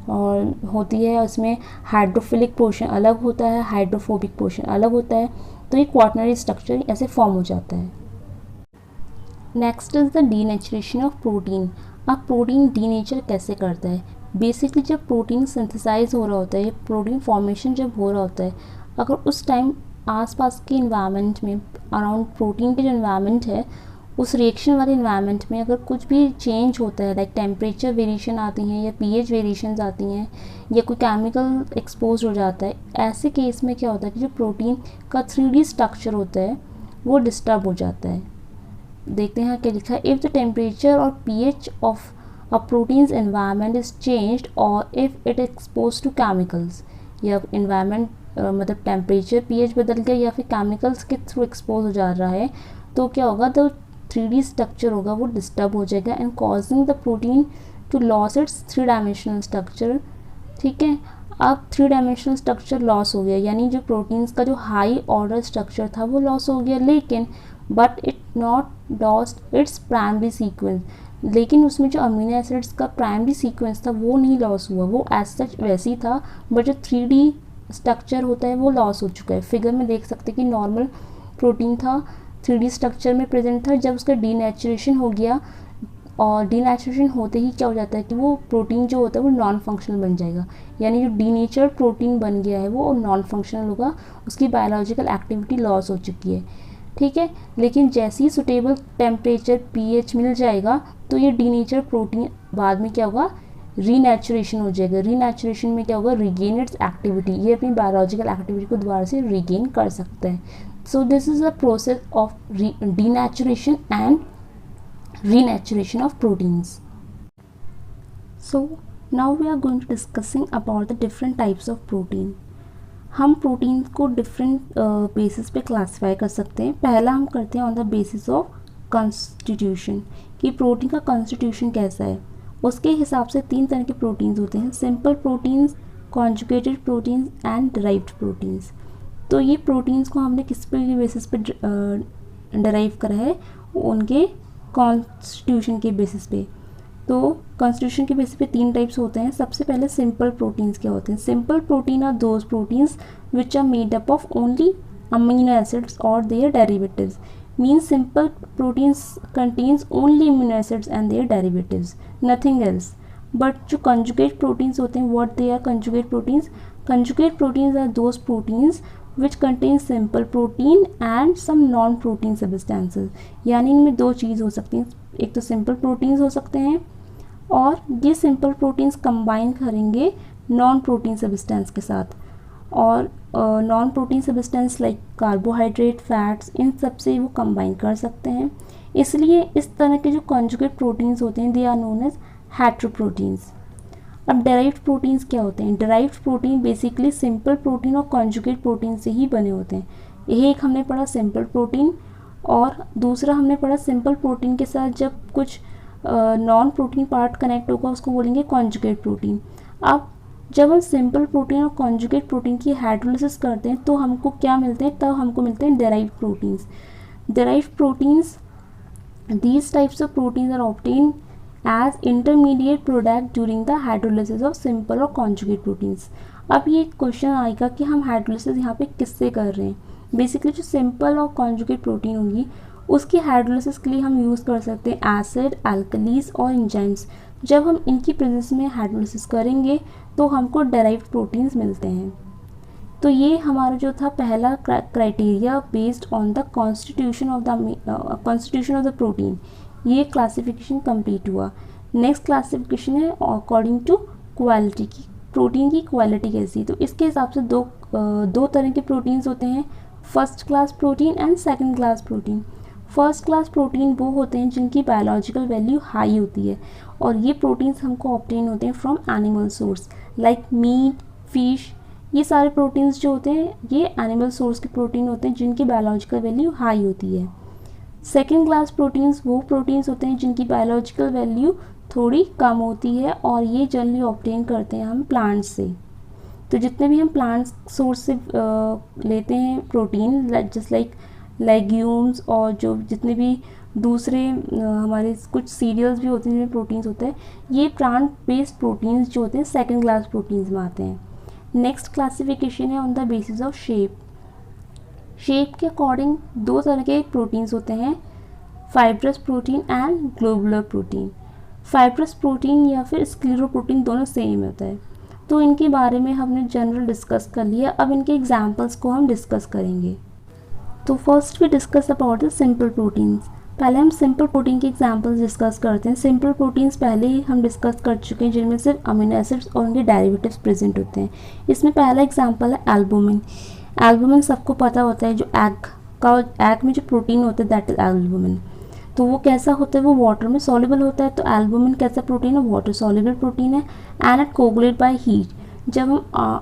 और होती है, उसमें हाइड्रोफिलिक पोर्शन अलग होता है, हाइड्रोफोबिक पोर्शन अलग होता है, तो ये क्वाटरनरी स्ट्रक्चर ऐसे फॉर्म हो जाता है। Next is the denaturation of protein. अब प्रोटीन डीनेचर कैसे करता है? बेसिकली जब प्रोटीन सिंथेसाइज हो रहा होता है, प्रोटीन फॉर्मेशन जब हो रहा होता है, अगर उस टाइम आसपास के इन्वायरमेंट में, अराउंड प्रोटीन के जो इन्वायरमेंट है उस रिएक्शन वाले इन्वायरमेंट में अगर कुछ भी चेंज होता है, लाइक टेम्परेचर वेरिएशन आती हैं या पीएच वेरिएशंस आती हैं या कोई केमिकल एक्सपोज हो जाता है, ऐसे केस में क्या होता है कि जो प्रोटीन का 3D स्ट्रक्चर होता है वो डिस्टर्ब हो जाता है। देखते हैं क्या लिखा है, इफ़ द टेम्परेचर और pH of a protein's environment is changed और if it expose to chemicals, या इन्वायरमेंट मतलब टेम्परेचर pH बदल गया या फिर केमिकल्स के थ्रू एक्सपोज हो जा रहा है, तो क्या होगा, तो 3D स्ट्रक्चर होगा वो डिस्टर्ब हो जाएगा and causing the protein to loss its 3 dimensional structure. ठीक है, अब 3 डायमेंशनल स्ट्रक्चर लॉस हो गया, यानी जो प्रोटीन्स का जो हाई ऑर्डर स्ट्रक्चर था वो लॉस हो गया, लेकिन but it not lost its primary sequence. लेकिन उसमें जो अमीनो एसिड्स का प्राइमरी सीक्वेंस था वो नहीं लॉस हुआ, वो एज सच वैसे ही था, बट जो 3D स्ट्रक्चर होता है वो लॉस हो चुका है। फिगर में देख सकते हैं कि नॉर्मल प्रोटीन था 3D स्ट्रक्चर में प्रेजेंट था, जब उसका डीनेचुरेशन हो गया, और डीनेचुरेशन होते ही क्या हो जाता है कि वो प्रोटीन जो होता है वो नॉन फंक्शनल बन जाएगा, यानी जो डीनेचर्ड प्रोटीन बन गया है वो नॉन फंक्शनल होगा, उसकी बायोलॉजिकल एक्टिविटी लॉस हो चुकी है। ठीक है, लेकिन जैसे ही सुटेबल टेम्परेचर pH मिल जाएगा तो ये डीनेचर्ड प्रोटीन बाद में क्या होगा, रीनेचुरेशन हो जाएगा। रीनेचुरेशन में क्या होगा, रिगेन इट्स एक्टिविटी, ये अपनी बायोलॉजिकल एक्टिविटी को दोबारा से रिगेन कर सकता है। So this is the process of denaturation and renaturation of proteins. So now we are going to discussing about the different types of protein. हम प्रोटीन को डिफरेंट बेसिस पे क्लासीफाई कर सकते हैं। पहला हम करते हैं on the basis of constitution, कि प्रोटीन का कॉन्स्टिट्यूशन कैसा है। उसके हिसाब से 3 तरह के प्रोटीन्स होते हैं, simple proteins, conjugated proteins and derived proteins. तो ये प्रोटीन्स को हमने किस पे बेसिस पे डिराइव करा है, उनके कॉन्स्टिट्यूशन के बेसिस पे। तो कॉन्स्टिट्यूशन के बेसिस पे 3 टाइप्स होते हैं। सबसे पहले सिंपल प्रोटीन्स क्या होते हैं? Simple protein are those proteins which are made up of only amino acids और their derivatives. Means simple proteins contains only amino acids and their derivatives, nothing else. But जो कंजुगेट प्रोटीन्स होते हैं, what they are conjugate proteins? Conjugate proteins are those proteins which contains simple protein and some non-protein substances। यानी इनमें 2 चीज़ हो सकती हैं, एक तो सिंपल प्रोटीन्स हो सकते हैं और ये सिंपल प्रोटीन्स कंबाइन करेंगे नॉन प्रोटीन सब्सटेंस के साथ, और non protein substance like carbohydrate, fats, इन सब से वो कंबाइन कर सकते हैं। इसलिए इस तरह के जो कॉन्जुगेट प्रोटीन्स होते हैं दे आर नोन एज हेट्रोप्रोटीन्स। अब डेराइव्ड प्रोटीन्स क्या होते हैं? Derived protein basically simple protein और कॉन्जुगेट प्रोटीन से ही बने होते हैं। यही एक हमने पढ़ा सिंपल प्रोटीन, और दूसरा हमने पढ़ा सिंपल प्रोटीन के साथ जब कुछ नॉन प्रोटीन पार्ट कनेक्ट होगा उसको बोलेंगे कॉन्जुगेट प्रोटीन। अब जब हम सिंपल प्रोटीन और कॉन्जुगेट प्रोटीन की हाइड्रोलिसिस करते हैं तो हमको क्या मिलते हैं? तब हमको मिलते हैं derived proteins. Derived proteins, these types of proteins are obtained as intermediate product during the hydrolysis of simple और conjugate proteins। अब ये क्वेश्चन आएगा कि हम हाइड्रोलिसिस यहाँ पे किससे कर रहे हैं? बेसिकली जो सिंपल और कॉन्जुगेट प्रोटीन होंगी उसकी हाइड्रोलिसिस के लिए हम यूज़ कर सकते हैं एसिड, अल्कलीज और एंजाइम्स। जब हम इनकी प्रेजेंस में हाइड्रोलिसिस करेंगे तो हमको डेराइव्ड प्रोटीन्स मिलते हैं। तो ये हमारा जो था पहला criteria based on the constitution of the protein, ये क्लासिफिकेशन कंप्लीट हुआ। नेक्स्ट क्लासिफिकेशन है अकॉर्डिंग टू क्वालिटी की, प्रोटीन की क्वालिटी कैसी। तो इसके हिसाब से दो तरह के प्रोटीन्स होते हैं, first class protein and second class protein. First class protein वो होते हैं जिनकी बायोलॉजिकल वैल्यू हाई होती है, और ये प्रोटीन्स हमको ऑब्टेन होते हैं from animal source like meat, fish. ये सारे प्रोटीन्स जो होते हैं ये एनिमल सोर्स के प्रोटीन होते हैं जिनकी बायोलॉजिकल वैल्यू हाई होती है। सेकेंड क्लास प्रोटीन्स वो प्रोटीन्स होते हैं जिनकी बायोलॉजिकल वैल्यू थोड़ी कम होती है, और ये जनरली ऑब्टेन करते हैं हम प्लांट्स से। तो जितने भी हम प्लांट सोर्स से लेते हैं प्रोटीन, जस्ट लाइक लेग्यूम्स और जो जितने भी दूसरे हमारे कुछ सीरियल्स भी होते हैं जिनमें प्रोटीन्स होते हैं, ये प्लांट बेस्ड प्रोटीन्स जो होते हैं सेकेंड क्लास प्रोटीन्स में आते हैं। नेक्स्ट क्लासिफिकेशन है on the basis of shape. Shape के अकॉर्डिंग दो तरह के प्रोटीन्स होते हैं, fibrous protein and globular protein. Fibrous protein या फिर स्क्लेरोप्रोटीन दोनों सेम होता है। तो इनके बारे में हमने जनरल डिस्कस कर लिया, अब इनके एग्जाम्पल्स को हम डिस्कस करेंगे। तो first we discuss about the simple proteins. पहले हम सिंपल प्रोटीन के एग्जांपल्स डिस्कस करते हैं। सिंपल प्रोटीन्स पहले ही हम डिस्कस कर चुके हैं जिनमें सिर्फ अमीनो एसिड्स और उनके डेरिवेटिव्स प्रेजेंट होते हैं। इसमें पहला एग्जांपल है एल्बुमिन। एल्बुमिन सबको पता होता है, जो एग में जो प्रोटीन होता है दैट इज एल्बुमिन। तो वो कैसा होता है? वो वाटर में सॉल्युबल होता है। तो एल्बुमिन कैसा प्रोटीन है? वाटर सॉल्युबल प्रोटीन है and it coagulate by heat. जब हम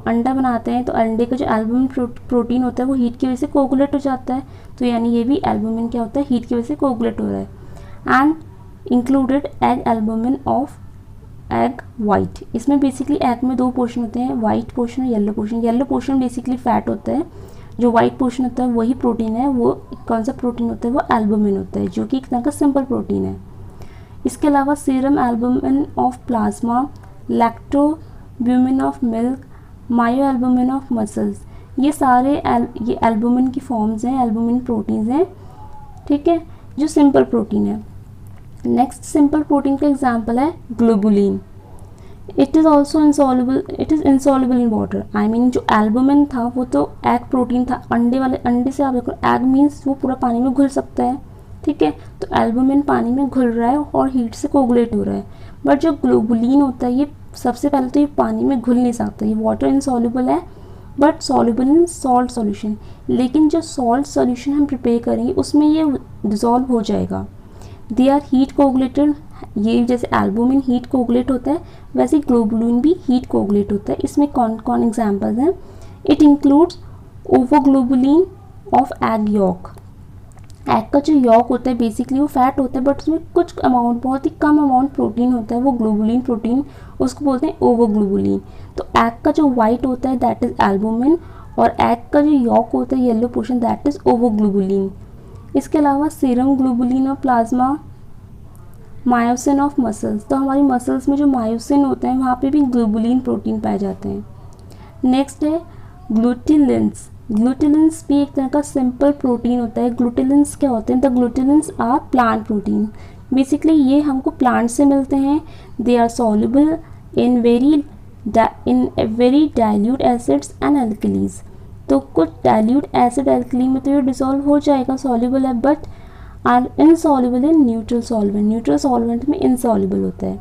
अंडा बनाते हैं तो अंडे का जो एल्बुमिन प्रोटीन होता है वो हीट की वजह से कोगुलेट हो जाता है। तो यानी ये भी एल्बुमिन क्या होता है? हीट की वजह से कोगुलेट हो रहा है। And included egg albumin of egg white. इसमें बेसिकली एग में दो पोर्शन होते हैं, वाइट पोर्शन और yellow portion. Yellow portion basically fat होता है, जो वाइट पोर्शन होता है वही प्रोटीन है। वो कौन सा प्रोटीन होता है? वो एल्बुमिन होता है, जो कि एक तरह का सिंपल प्रोटीन है। इसके अलावा serum albumin of plasma, lactalbumin of milk, myoalbumin of muscles, ये सारे ये एल्बुमिन की फॉर्म्स हैं, एल्बुमिन प्रोटीन्स हैं, ठीक है, जो सिंपल प्रोटीन है। नेक्स्ट सिंपल प्रोटीन का एग्जांपल है globulin. It is also insoluble, it is insoluble in water. I mean जो एल्बुमिन था वो तो एग प्रोटीन था, अंडे से आप देखो, एग मीन्स वो पूरा पानी में घुल सकता है, ठीक है। तो एल्बुमिन पानी में घुल रहा है और हीट से कोगुलेट हो रहा है। बट जो ग्लोबुलिन होता है ये सबसे पहले तो ये पानी में घुल नहीं सकता, ये वाटर इनसॉल्युबल है but soluble in salt solution. लेकिन जो सॉल्ट सॉल्यूशन हम प्रिपेयर करेंगे उसमें ये डिज़ोल्व हो जाएगा। They are heat coagulated. ये जैसे एल्बुमिन हीट कोगुलेट होता है वैसे ग्लोबुलिन भी हीट कोगुलेट होता है। इसमें कौन कौन एग्जाम्पल्स हैं? It includes ovoglobulin of egg yolk. Egg का जो यॉक होता है बेसिकली वो फैट होता है बट उसमें कुछ अमाउंट, बहुत ही कम अमाउंट प्रोटीन होता है, वो ग्लोबुलिन प्रोटीन, उसको बोलते हैं ओवोग्लोबुलिन। तो एग का जो वाइट होता है दैट इज एल्बुमिन, और एग का जो यॉक होता है येलो पोर्शन दैट इज ओवोग्लोबुलिन। इसके अलावा सीरम ग्लोबुलिन और प्लाज्मा, मायोसिन ऑफ मसल्स। तो हमारी मसल्स में जो मायोसिन होता है वहाँ पे भी ग्लोबुलिन प्रोटीन पाए जाते हैं। नेक्स्ट है ग्लूटिलिन्स। ग्लूटिलिन्स भी एक तरह का सिंपल प्रोटीन होता है। ग्लूटिलिन्स क्या होते हैं? The glutelins are plant protein. Basically ये हमको प्लांट से मिलते हैं। They are soluble in very dilute acids and alkalies. तो कुछ डाइल्यूट एसिड एल्कली में तो ये डिसॉल्व हो जाएगा, सॉल्युबल है, but are insoluble in neutral solvent. Neutral solvent में इनसॉल्युबल होता है।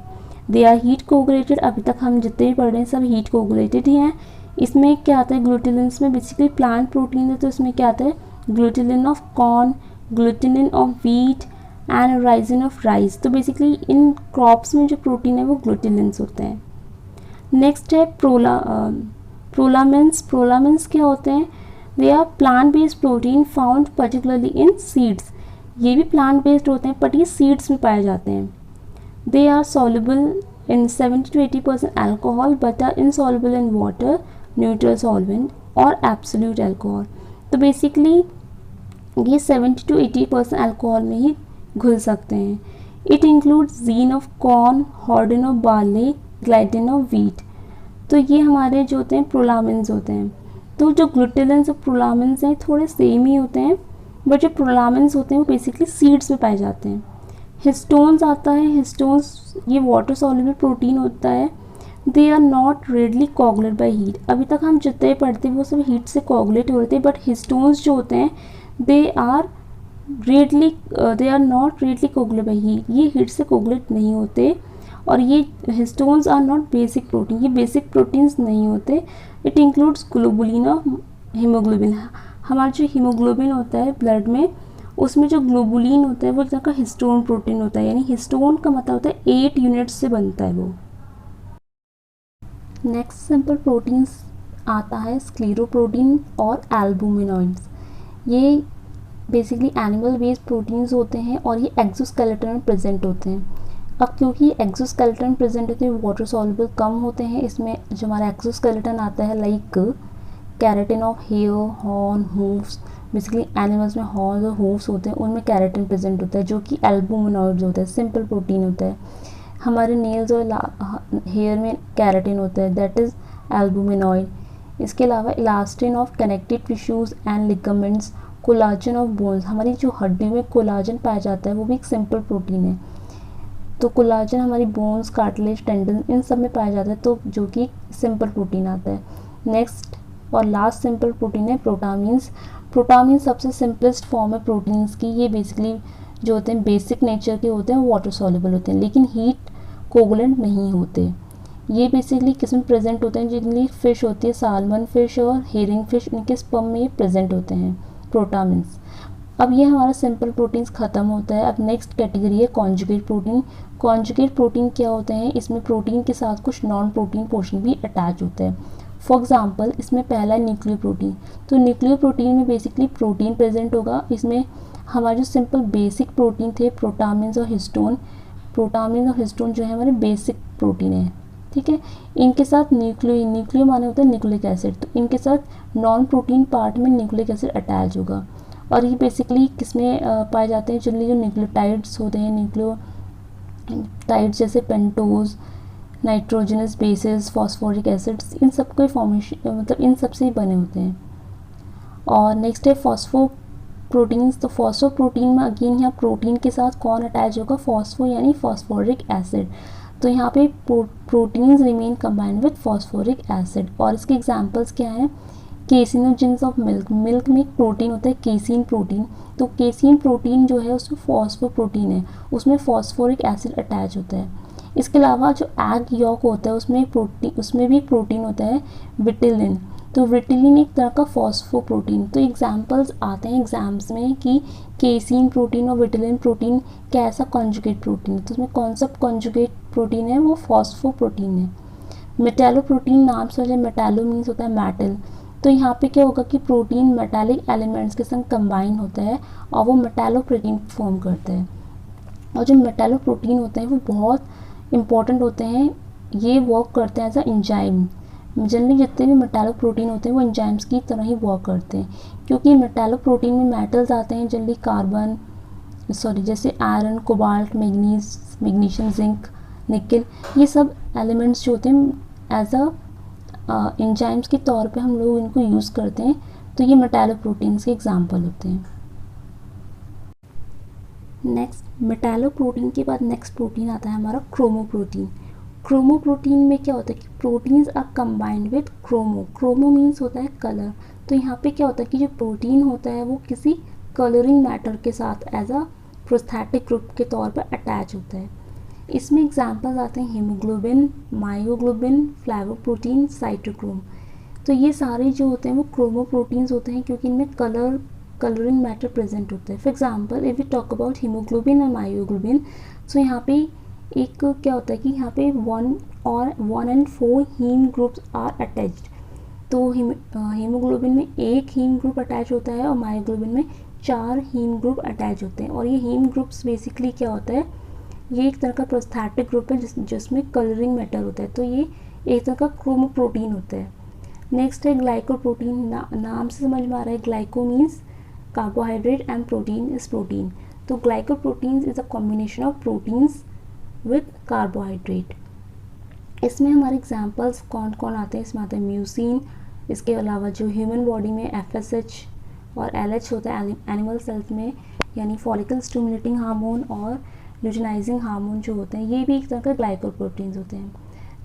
They are heat coagulated. अभी तक हम जितने भी पढ़ रहे हैं सब हीट कोगुलेटेड ही हैं। इसमें क्या आता है? ग्लूटिलिन्स में बेसिकली प्लांट प्रोटीन है, तो इसमें क्या आता है? Glutelin of corn, glutelin of wheat and oryzenin of rice. तो बेसिकली इन क्रॉप्स में जो प्रोटीन है वो ग्लूटिलिन्स होते हैं। नेक्स्ट है प्रोलामेंस। प्रोलामेंस क्या होते हैं? They are plant based protein found particularly in seeds. ये भी प्लांट बेस्ड होते हैं बट ये सीड्स में पाए जाते हैं। They are soluble in 70 to 80% alcohol but are insoluble in water, neutral solvent और absolute alcohol। तो बेसिकली ये 70 to 80% अल्कोहल में ही घुल सकते हैं। It includes zein of corn, hordein of barley, gliadin of wheat. तो ये हमारे जो होते हैं प्रोलामिन्स होते हैं। तो जो ग्लूटेलिन्स और प्रोलामिन्स हैं थोड़े सेम ही होते हैं, बट जो प्रोलामिन्स होते हैं वो बेसिकली सीड्स में पाए जाते हैं। हिस्टोन्स आता है। हिस्टोन्स ये वाटर सॉल्युबल प्रोटीन होता है। They are not readily coagulate by heat. अभी तक हम जितने पढ़ते हैं वो सब हीट से कोगुलेट हो रहे थे, बट हिस्टोन्स जो होते हैं they are not readily coagulate by heat. ये हीट से कोगुलेट नहीं होते। और ये histones are not basic protein. ये बेसिक प्रोटीन्स नहीं होते। इट इंक्लूड्स ग्लोबुलिन और हीमोग्लोबिन। हमारा जो हीमोग्लोबिन होता है ब्लड में, उसमें जो ग्लोबुलिन होता है वो एक तरह का हिस्टोन प्रोटीन होता है। यानी हिस्टोन का मतलब होता है 8 यूनिट्स से बनता है वो। नेक्स्ट सिंपल प्रोटीन्स आता है स्क्लेरोप्रोटीन और एल्बुमिनॉइड्स। ये बेसिकली एनिमल बेस्ड प्रोटीन्स होते हैं और ये एक्सोस्केलेटन में प्रेजेंट होते हैं। अब क्योंकि एक्सोस्केलेटन में प्रेजेंट होते हैं वाटर सॉल्युबल कम होते हैं। इसमें जो हमारा एक्सोस्केलेटन आता है like keratin of hair, horn, hooves. Basically animals में हॉर्न और हूव्स होते हैं, उनमें केराटिन प्रेजेंट होता है जो कि एल्बुमिनॉइड्स होता है, सिंपल प्रोटीन होता है। हमारे नेल्स और हेयर में केराटिन होता है, दैट इज़ एल्बुमिनॉइड। इसके अलावा elastin of connective tissues and ligaments, collagen of bones. हमारी जो हड्डी में कोलाजन पाया जाता है वो भी एक सिंपल प्रोटीन है। तो कोलाजन हमारी बोन्स, कार्टिलेज, टेंडन इन सब में पाया जाता है, तो जो कि सिंपल प्रोटीन आता है। नेक्स्ट और लास्ट सिंपल प्रोटीन है प्रोटामीन्स। प्रोटामीन सबसे सिंपलेस्ट फॉर्म है प्रोटीन्स की। ये बेसिकली जो होते हैं बेसिक नेचर के होते हैं, वाटर सॉल्युबल होते हैं, लेकिन हीट कोगुलेंट नहीं होते। ये बेसिकली किस में प्रेजेंट होते हैं? जिनकी फ़िश होती है साल्मन फ़िश और हेरिंग फ़िश, इनके स्पर्म में ये प्रेजेंट होते हैं प्रोटामीन्स। अब ये हमारा सिंपल प्रोटीन्स ख़त्म होता है। अब नेक्स्ट कैटेगरी है कॉन्जुगेट प्रोटीन। कॉन्जुगेट प्रोटीन क्या होते हैं? इसमें प्रोटीन के साथ कुछ नॉन प्रोटीन पोर्शन भी अटैच होते हैं। फॉर एग्जाम्पल इसमें पहला है न्यूक्लियो प्रोटीन। तो न्यूक्लियो प्रोटीन में बेसिकली प्रोटीन प्रेजेंट होगा। इसमें हमारे जो सिंपल बेसिक प्रोटीन थे प्रोटामिन्स और हिस्टोन, प्रोटामिन और हिस्टोन जो है हमारे बेसिक प्रोटीन है, ठीक है। इनके साथ न्यूक्लियो माने होता है न्यूक्लिक एसिड, तो इनके साथ नॉन प्रोटीन पार्ट में न्यूक्लिक एसिड अटैच होगा। और ये बेसिकली किसमें पाए जाते हैं? जनरली जो न्यूक्लियोटाइड्स होते हैं, न्यूक्लियोटाइड्स जैसे pentose, nitrogenous bases, phosphoric acids, इन सब के फॉर्मेशन मतलब इन सब से ही बने होते हैं। और नेक्स्ट है फॉस्फोप्रोटीन्स। तो फॉस्फोप्रोटीन में अगेन यहाँ प्रोटीन के साथ कौन अटैच होगा? फॉस्फो यानी फॉस्फोरिक एसिड। तो यहाँ पे proteins remain combined with phosphoric acid. और इसके एग्जांपल्स क्या हैं? केसिनोजेंस ऑफ मिल्क। मिल्क में एक प्रोटीन होता है केसिन प्रोटीन। तो केसिन प्रोटीन जो है उसमें फॉस्फोप्रोटीन है, उसमें फॉस्फोरिक एसिड अटैच होता है। इसके अलावा जो एग यॉक होता है उसमें भी प्रोटीन होता है विटिलिन। तो विटिलिन एक तरह का फॉस्फोप्रोटीन। तो एग्जांपल्स आते हैं एग्जाम्स में कि केसिन प्रोटीन और विटिलिन प्रोटीन कैसा कॉन्जुगेट प्रोटीन है। तो उसमें कौन सा कॉन्जुगेट प्रोटीन है? वो फॉस्फोप्रोटीन है। मेटालो प्रोटीन नाम से जो मेटालो मीन्स होता है मेटल। तो यहाँ पे क्या होगा कि प्रोटीन मेटालिक एलिमेंट्स के संग कंबाइन होता है और वो मेटालो प्रोटीन फॉर्म करता है। और जो मेटालो प्रोटीन होते हैं वो बहुत इंपॉर्टेंट होते हैं। ये वर्क करते हैं एज अ एंजाइम। जनरली जितने भी मेटालो प्रोटीन होते हैं वो एंजाइम्स की तरह ही वर्क करते हैं, क्योंकि मेटालो प्रोटीन में मेटल्स आते हैं जनरली जैसे आयरन, कोबाल्ट, मैग्नीशियम, जिंक, निकल। ये सब एलिमेंट्स जो होते हैं एज अ एंजाइम्स के तौर पे हम लोग इनको यूज़ करते हैं। तो ये मेटालो प्रोटीन्स के एग्जाम्पल होते हैं। नेक्स्ट मेटालो प्रोटीन के बाद नेक्स्ट प्रोटीन आता है हमारा क्रोमोप्रोटीन। क्रोमोप्रोटीन में क्या होता है कि proteins are combined with chromo मीन्स होता है कलर। तो यहाँ पे क्या होता है कि जो प्रोटीन होता है वो किसी कलरिंग मैटर के साथ एज अ प्रोस्थेटिक ग्रुप के तौर पर अटैच होता है। इसमें एग्जाम्पल्स आते हैं हीमोग्लोबिन, मायोग्लोबिन, फ्लैवोप्रोटीन, साइटोक्रोम। तो ये सारे जो होते हैं वो क्रोमोप्रोटीन्स होते हैं क्योंकि इनमें कलरिंग मैटर प्रेजेंट होता है। For example if we talk about haemoglobin और मायोग्लोबिन, सो यहाँ पे एक क्या होता है कि यहाँ पे 1 and 4 haem groups are attached. तो हीमोग्लोबिन में एक हीम ग्रुप अटैच होता है और मायोग्लोबिन में 4 हीम ग्रुप अटैच होते हैं। और ये हीम ग्रुप्स बेसिकली क्या होता है, ये एक तरह का प्रोस्थेटिक ग्रुप है जिसमें कलरिंग मैटर होता है। तो ये एक तरह का क्रोमोप्रोटीन होता है। नेक्स्ट है ग्लाइकोप्रोटीन। नाम से समझ में आ रहा है, glyco means carbohydrate and protein is protein. तो glycoproteins is a combination of proteins with carbohydrate. इसमें हमारे एग्जांपल्स कौन कौन आते हैं, इसमें आते हैं म्यूसिन। इसके अलावा जो ह्यूमन बॉडी में FSH और LH होता है एनिमल सेल्स में, यानी फॉलिकल स्टिमुलेटिंग हार्मोन और ल्यूटिनाइजिंग हार्मोन जो होते हैं, ये भी एक तरह के ग्लाइकोप्रोटीन्स होते हैं।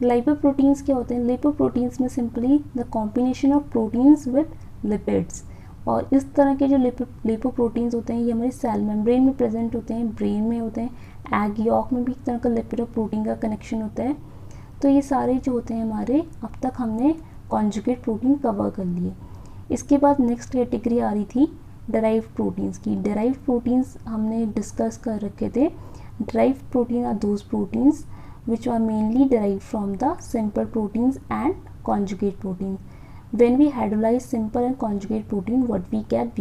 लिपोप्रोटीन्स क्या होते हैं, लिपोप्रोटीन्स में simply the combination of proteins with lipids. और इस तरह के जो लिपोप्रोटीन्स होते हैं ये हमारी सेल मेम्ब्रेन में प्रेजेंट होते हैं, ब्रेन में होते हैं, एग यॉक में भी एक तरह का लिपिड और प्रोटीन का कनेक्शन होता है। तो ये सारे जो होते हैं हमारे, अब तक हमने कॉन्जुगेट प्रोटीन कवर कर लिए। इसके बाद नेक्स्ट कैटेगरी आ रही थी डेराइव्ड प्रोटीन्स की। डेराइव्ड प्रोटीन्स हमने डिस्कस कर रखे थे। Derived protein are those proteins which are mainly derived from the simple proteins and conjugate proteins. When we hydrolyze simple and conjugate protein, what we get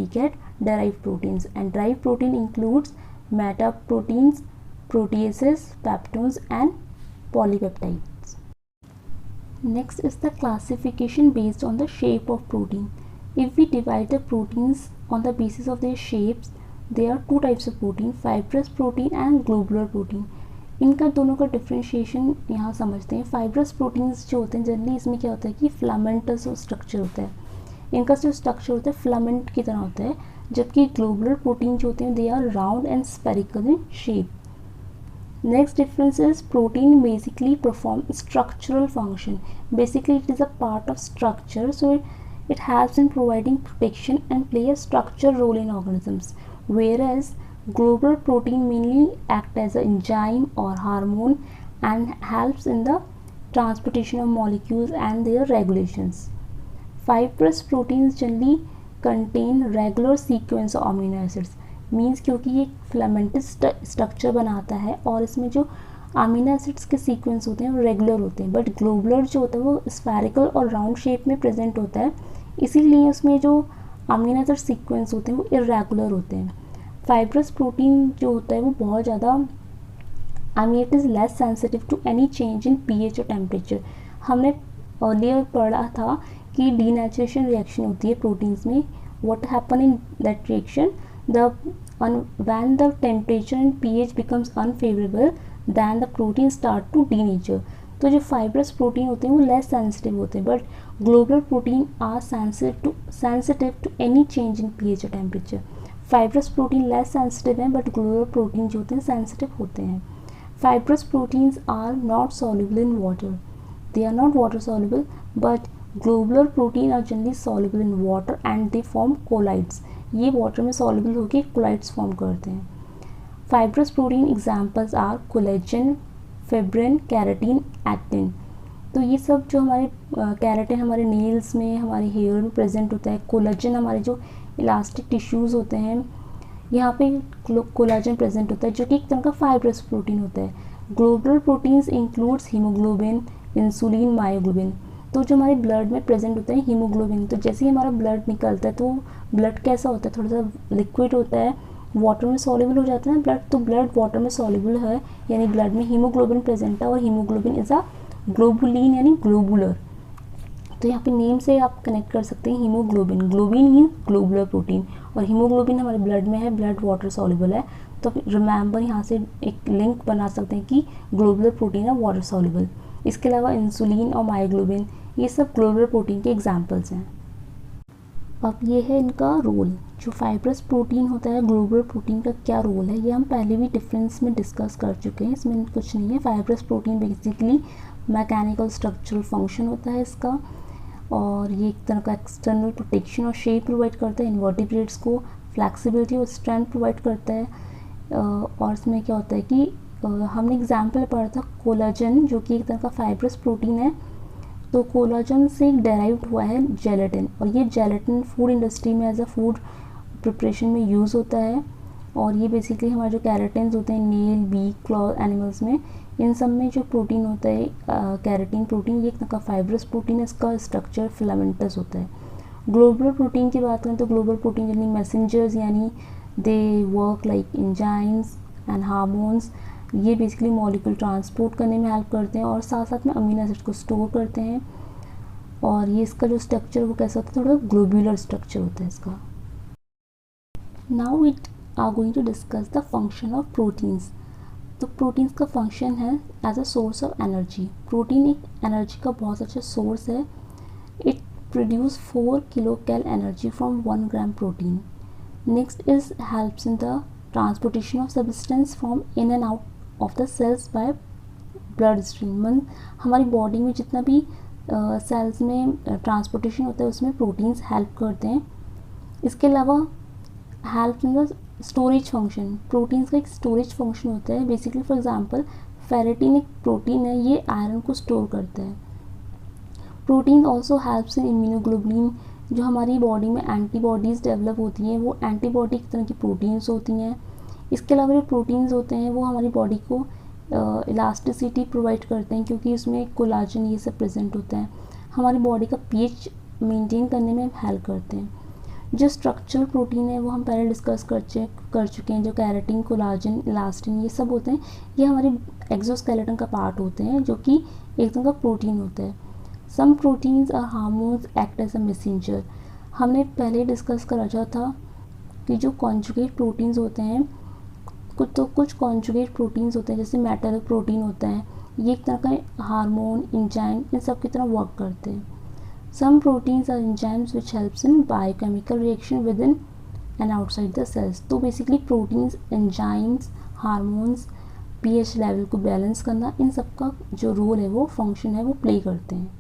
derived proteins, and derived protein includes metaproteins, proteases, peptones and polypeptides. Next is the classification based on the shape of protein. If we divide the proteins on the basis of their shapes, there are two types of protein, fibrous protein and globular protein. इनका दोनों का डिफ्रेंशिएशन यहाँ समझते हैं। फाइब्रस प्रोटीन्स जो होते हैं जनरली इसमें क्या होता है कि फिलामेंटस स्ट्रक्चर होता है, इनका जो स्ट्रक्चर होता है फिलामेंट की तरह होता है, जबकि ग्लोबुलर प्रोटीन जो होते हैं they are round and spherical in shape. Next difference is protein basically perform structural function, basically it is a part of structure, so it has been providing protection and play a structural role in organisms, whereas globular protein mainly act as an enzyme or hormone and helps in the transportation of molecules and their regulations. Fibrous proteins generally contain regular sequence of amino acids, means क्योंकि ये filamentous structure बनाता है और इसमें जो अमीनो एसिड्स के सीक्वेंस होते हैं वो रेगुलर होते हैं, बट ग्लोबुलर जो होता है वो स्फेरिकल और राउंड शेप में प्रेजेंट होता है, इसीलिए उसमें जो अमीनो एसिड सीक्वेंस होते हैं वो इरेगुलर होते हैं। फाइब्रस प्रोटीन जो होता है वो बहुत ज़्यादा it is less sensitive to any change in pH और टेम्परेचर। हमने अर्लियर पढ़ा था कि डीनेचुरेशन रिएक्शन होती है प्रोटीन्स में, what happen in that reaction, when the temperature and pH becomes unfavorable then the protein start to denature। तो जो फाइब्रस प्रोटीन होते हैं वो लेस सेंसिटिव होते हैं, but globular protein are sensitive to any change in pH और temperature. Fibrous protein less sensitive हैं बट ग्लोबुलर प्रोटीन जो होते हैं सेंसिटिव होते हैं। Fibrous proteins are not soluble in water, they are not water soluble, but globular protein are generally soluble in water and they form colloids. ये वाटर में सॉल्युबल होकर कोलाइड्स फॉर्म करते हैं। Fibrous protein examples are collagen, fibrin, keratin, actin. तो ये सब जो हमारे कैराटिन हमारे नेल्स में, हमारे हेयर में प्रेजेंट होता है, कोलेजन हमारे जो इलास्टिक टिश्यूज़ होते हैं यहाँ पे कोलाजन प्रेजेंट होता है जो कि एक तरह का फाइब्रस प्रोटीन होता है। Globular proteins includes haemoglobin, insulin, myoglobin. तो जो हमारे ब्लड में प्रेजेंट होता है हीमोग्लोबिन, तो जैसे ही हमारा ब्लड निकलता है तो ब्लड कैसा होता है, थोड़ा सा लिक्विड होता है, वाटर में सॉल्युबल हो जाता है ना ब्लड, तो ब्लड वाटर में सॉल्युबल है, यानी ब्लड में हीमोग्लोबिन प्रेजेंट है और हीमोग्लोबिन इज़ अ ग्लोबुलिन यानी ग्लोबुलर। तो यहाँ पे नेम से आप कनेक्ट कर सकते हैं haemoglobin, globin mean globular protein, और हीमोग्लोबिन हमारे ब्लड में है, ब्लड वाटर सॉल्युबल है। तो रिमेंबर यहाँ से एक लिंक बना सकते हैं कि ग्लोबुलर प्रोटीन है वाटर सॉल्युबल। इसके अलावा इंसुलिन और मायोग्लोबिन ये सब ग्लोबुलर प्रोटीन के एग्जाम्पल्स हैं। अब ये है इनका रोल, जो फाइब्रस प्रोटीन होता है ग्लोबुलर प्रोटीन का क्या रोल है, ये हम पहले भी डिफरेंस में डिस्कस कर चुके हैं, इसमें कुछ नहीं है। Fibrous protein basically mechanical structural function होता है इसका, और ये एक तरह का एक्सटर्नल प्रोटेक्शन और शेप प्रोवाइड करता है, इन्वर्टिब्रेट्स को फ्लैक्सिबिलिटी और स्ट्रेंथ प्रोवाइड करता है। और इसमें क्या होता है कि हमने एग्जाम्पल पढ़ा था कोलाजन, जो कि एक तरह का फाइब्रस प्रोटीन है। तो कोलाजन से डेराइव्ड हुआ है जेलेटिन, और ये जेलेटिन फूड इंडस्ट्री में एज अ फूड प्रिपरेशन में यूज़ होता है। और ये बेसिकली हमारे जो कैराटिन्स होते हैं नेल, बीक, क्लॉ एनिमल्स में, इन सब में जो प्रोटीन होता है केराटिन प्रोटीन, ये एक तरह का फाइब्रस प्रोटीन है, इसका स्ट्रक्चर फिलामेंटस होता है। ग्लोबुलर प्रोटीन की बात करें तो ग्लोबुलर प्रोटीन यानी मैसेंजर्स, यानी they work like enzymes and hormones, ये बेसिकली मॉलिक्यूल ट्रांसपोर्ट करने में हेल्प करते हैं और साथ साथ में अमीनो एसिड को स्टोर करते हैं। और ये इसका जो स्ट्रक्चर वो कैसा होता है, थोड़ा ग्लोबुलर स्ट्रक्चर होता है इसका। Now it are going to discuss the function of proteins. तो प्रोटीन्स का फंक्शन है as a source of energy. Protein एक एनर्जी का बहुत अच्छा सोर्स है। It produce 4 kilocal energy from 1 gram protein. Next is helps in the transportation of substance from in and out of the cells by blood stream. मन हमारी बॉडी में जितना भी सेल्स में ट्रांसपोर्टेशन होता है उसमें प्रोटीन्स हेल्प करते हैं। इसके अलावा help in the storage function. Proteins का एक स्टोरेज फंक्शन होता है। बेसिकली फॉर एग्जांपल फेरेटिन एक प्रोटीन है, ये आयरन को स्टोर करता है। Protein also helps in immunoglobulin. जो हमारी बॉडी में एंटीबॉडीज़ डेवलप होती हैं वो एंटीबॉडी की तरह की प्रोटीन्स होती हैं। इसके अलावा जो प्रोटीन्स होते हैं वो हमारी बॉडी को इलास्टिसिटी प्रोवाइड करते हैं क्योंकि उसमें कोलाजन ये सब प्रेजेंट होता है। हमारी बॉडी का पीएच मेंटेन करने में हेल्प करते हैं। जो स्ट्रक्चरल प्रोटीन है वो हम पहले डिस्कस कर चुके हैं। जो केराटिन, कोलाजन, इलास्टिन ये सब होते हैं, ये हमारे एक्सोस्केलेटन का पार्ट होते हैं जो कि एक तरह का प्रोटीन होता है। सम प्रोटीन्स और hormones act as a messenger. हमने पहले डिस्कस करा था कि जो कॉन्जुगेट प्रोटीन्स होते हैं, कुछ कॉन्जुगेट प्रोटीन्स होते हैं जैसे मेटल प्रोटीन होता है, ये एक तरह का हार्मोन, एंजाइम इन सब की तरह वर्क करते हैं। Some proteins are enzymes which helps in biochemical reaction within and outside the cells. तो basically proteins, enzymes, hormones, pH level को बैलेंस करना, इन सब का जो रोल है वो फंक्शन है वो प्ले करते हैं।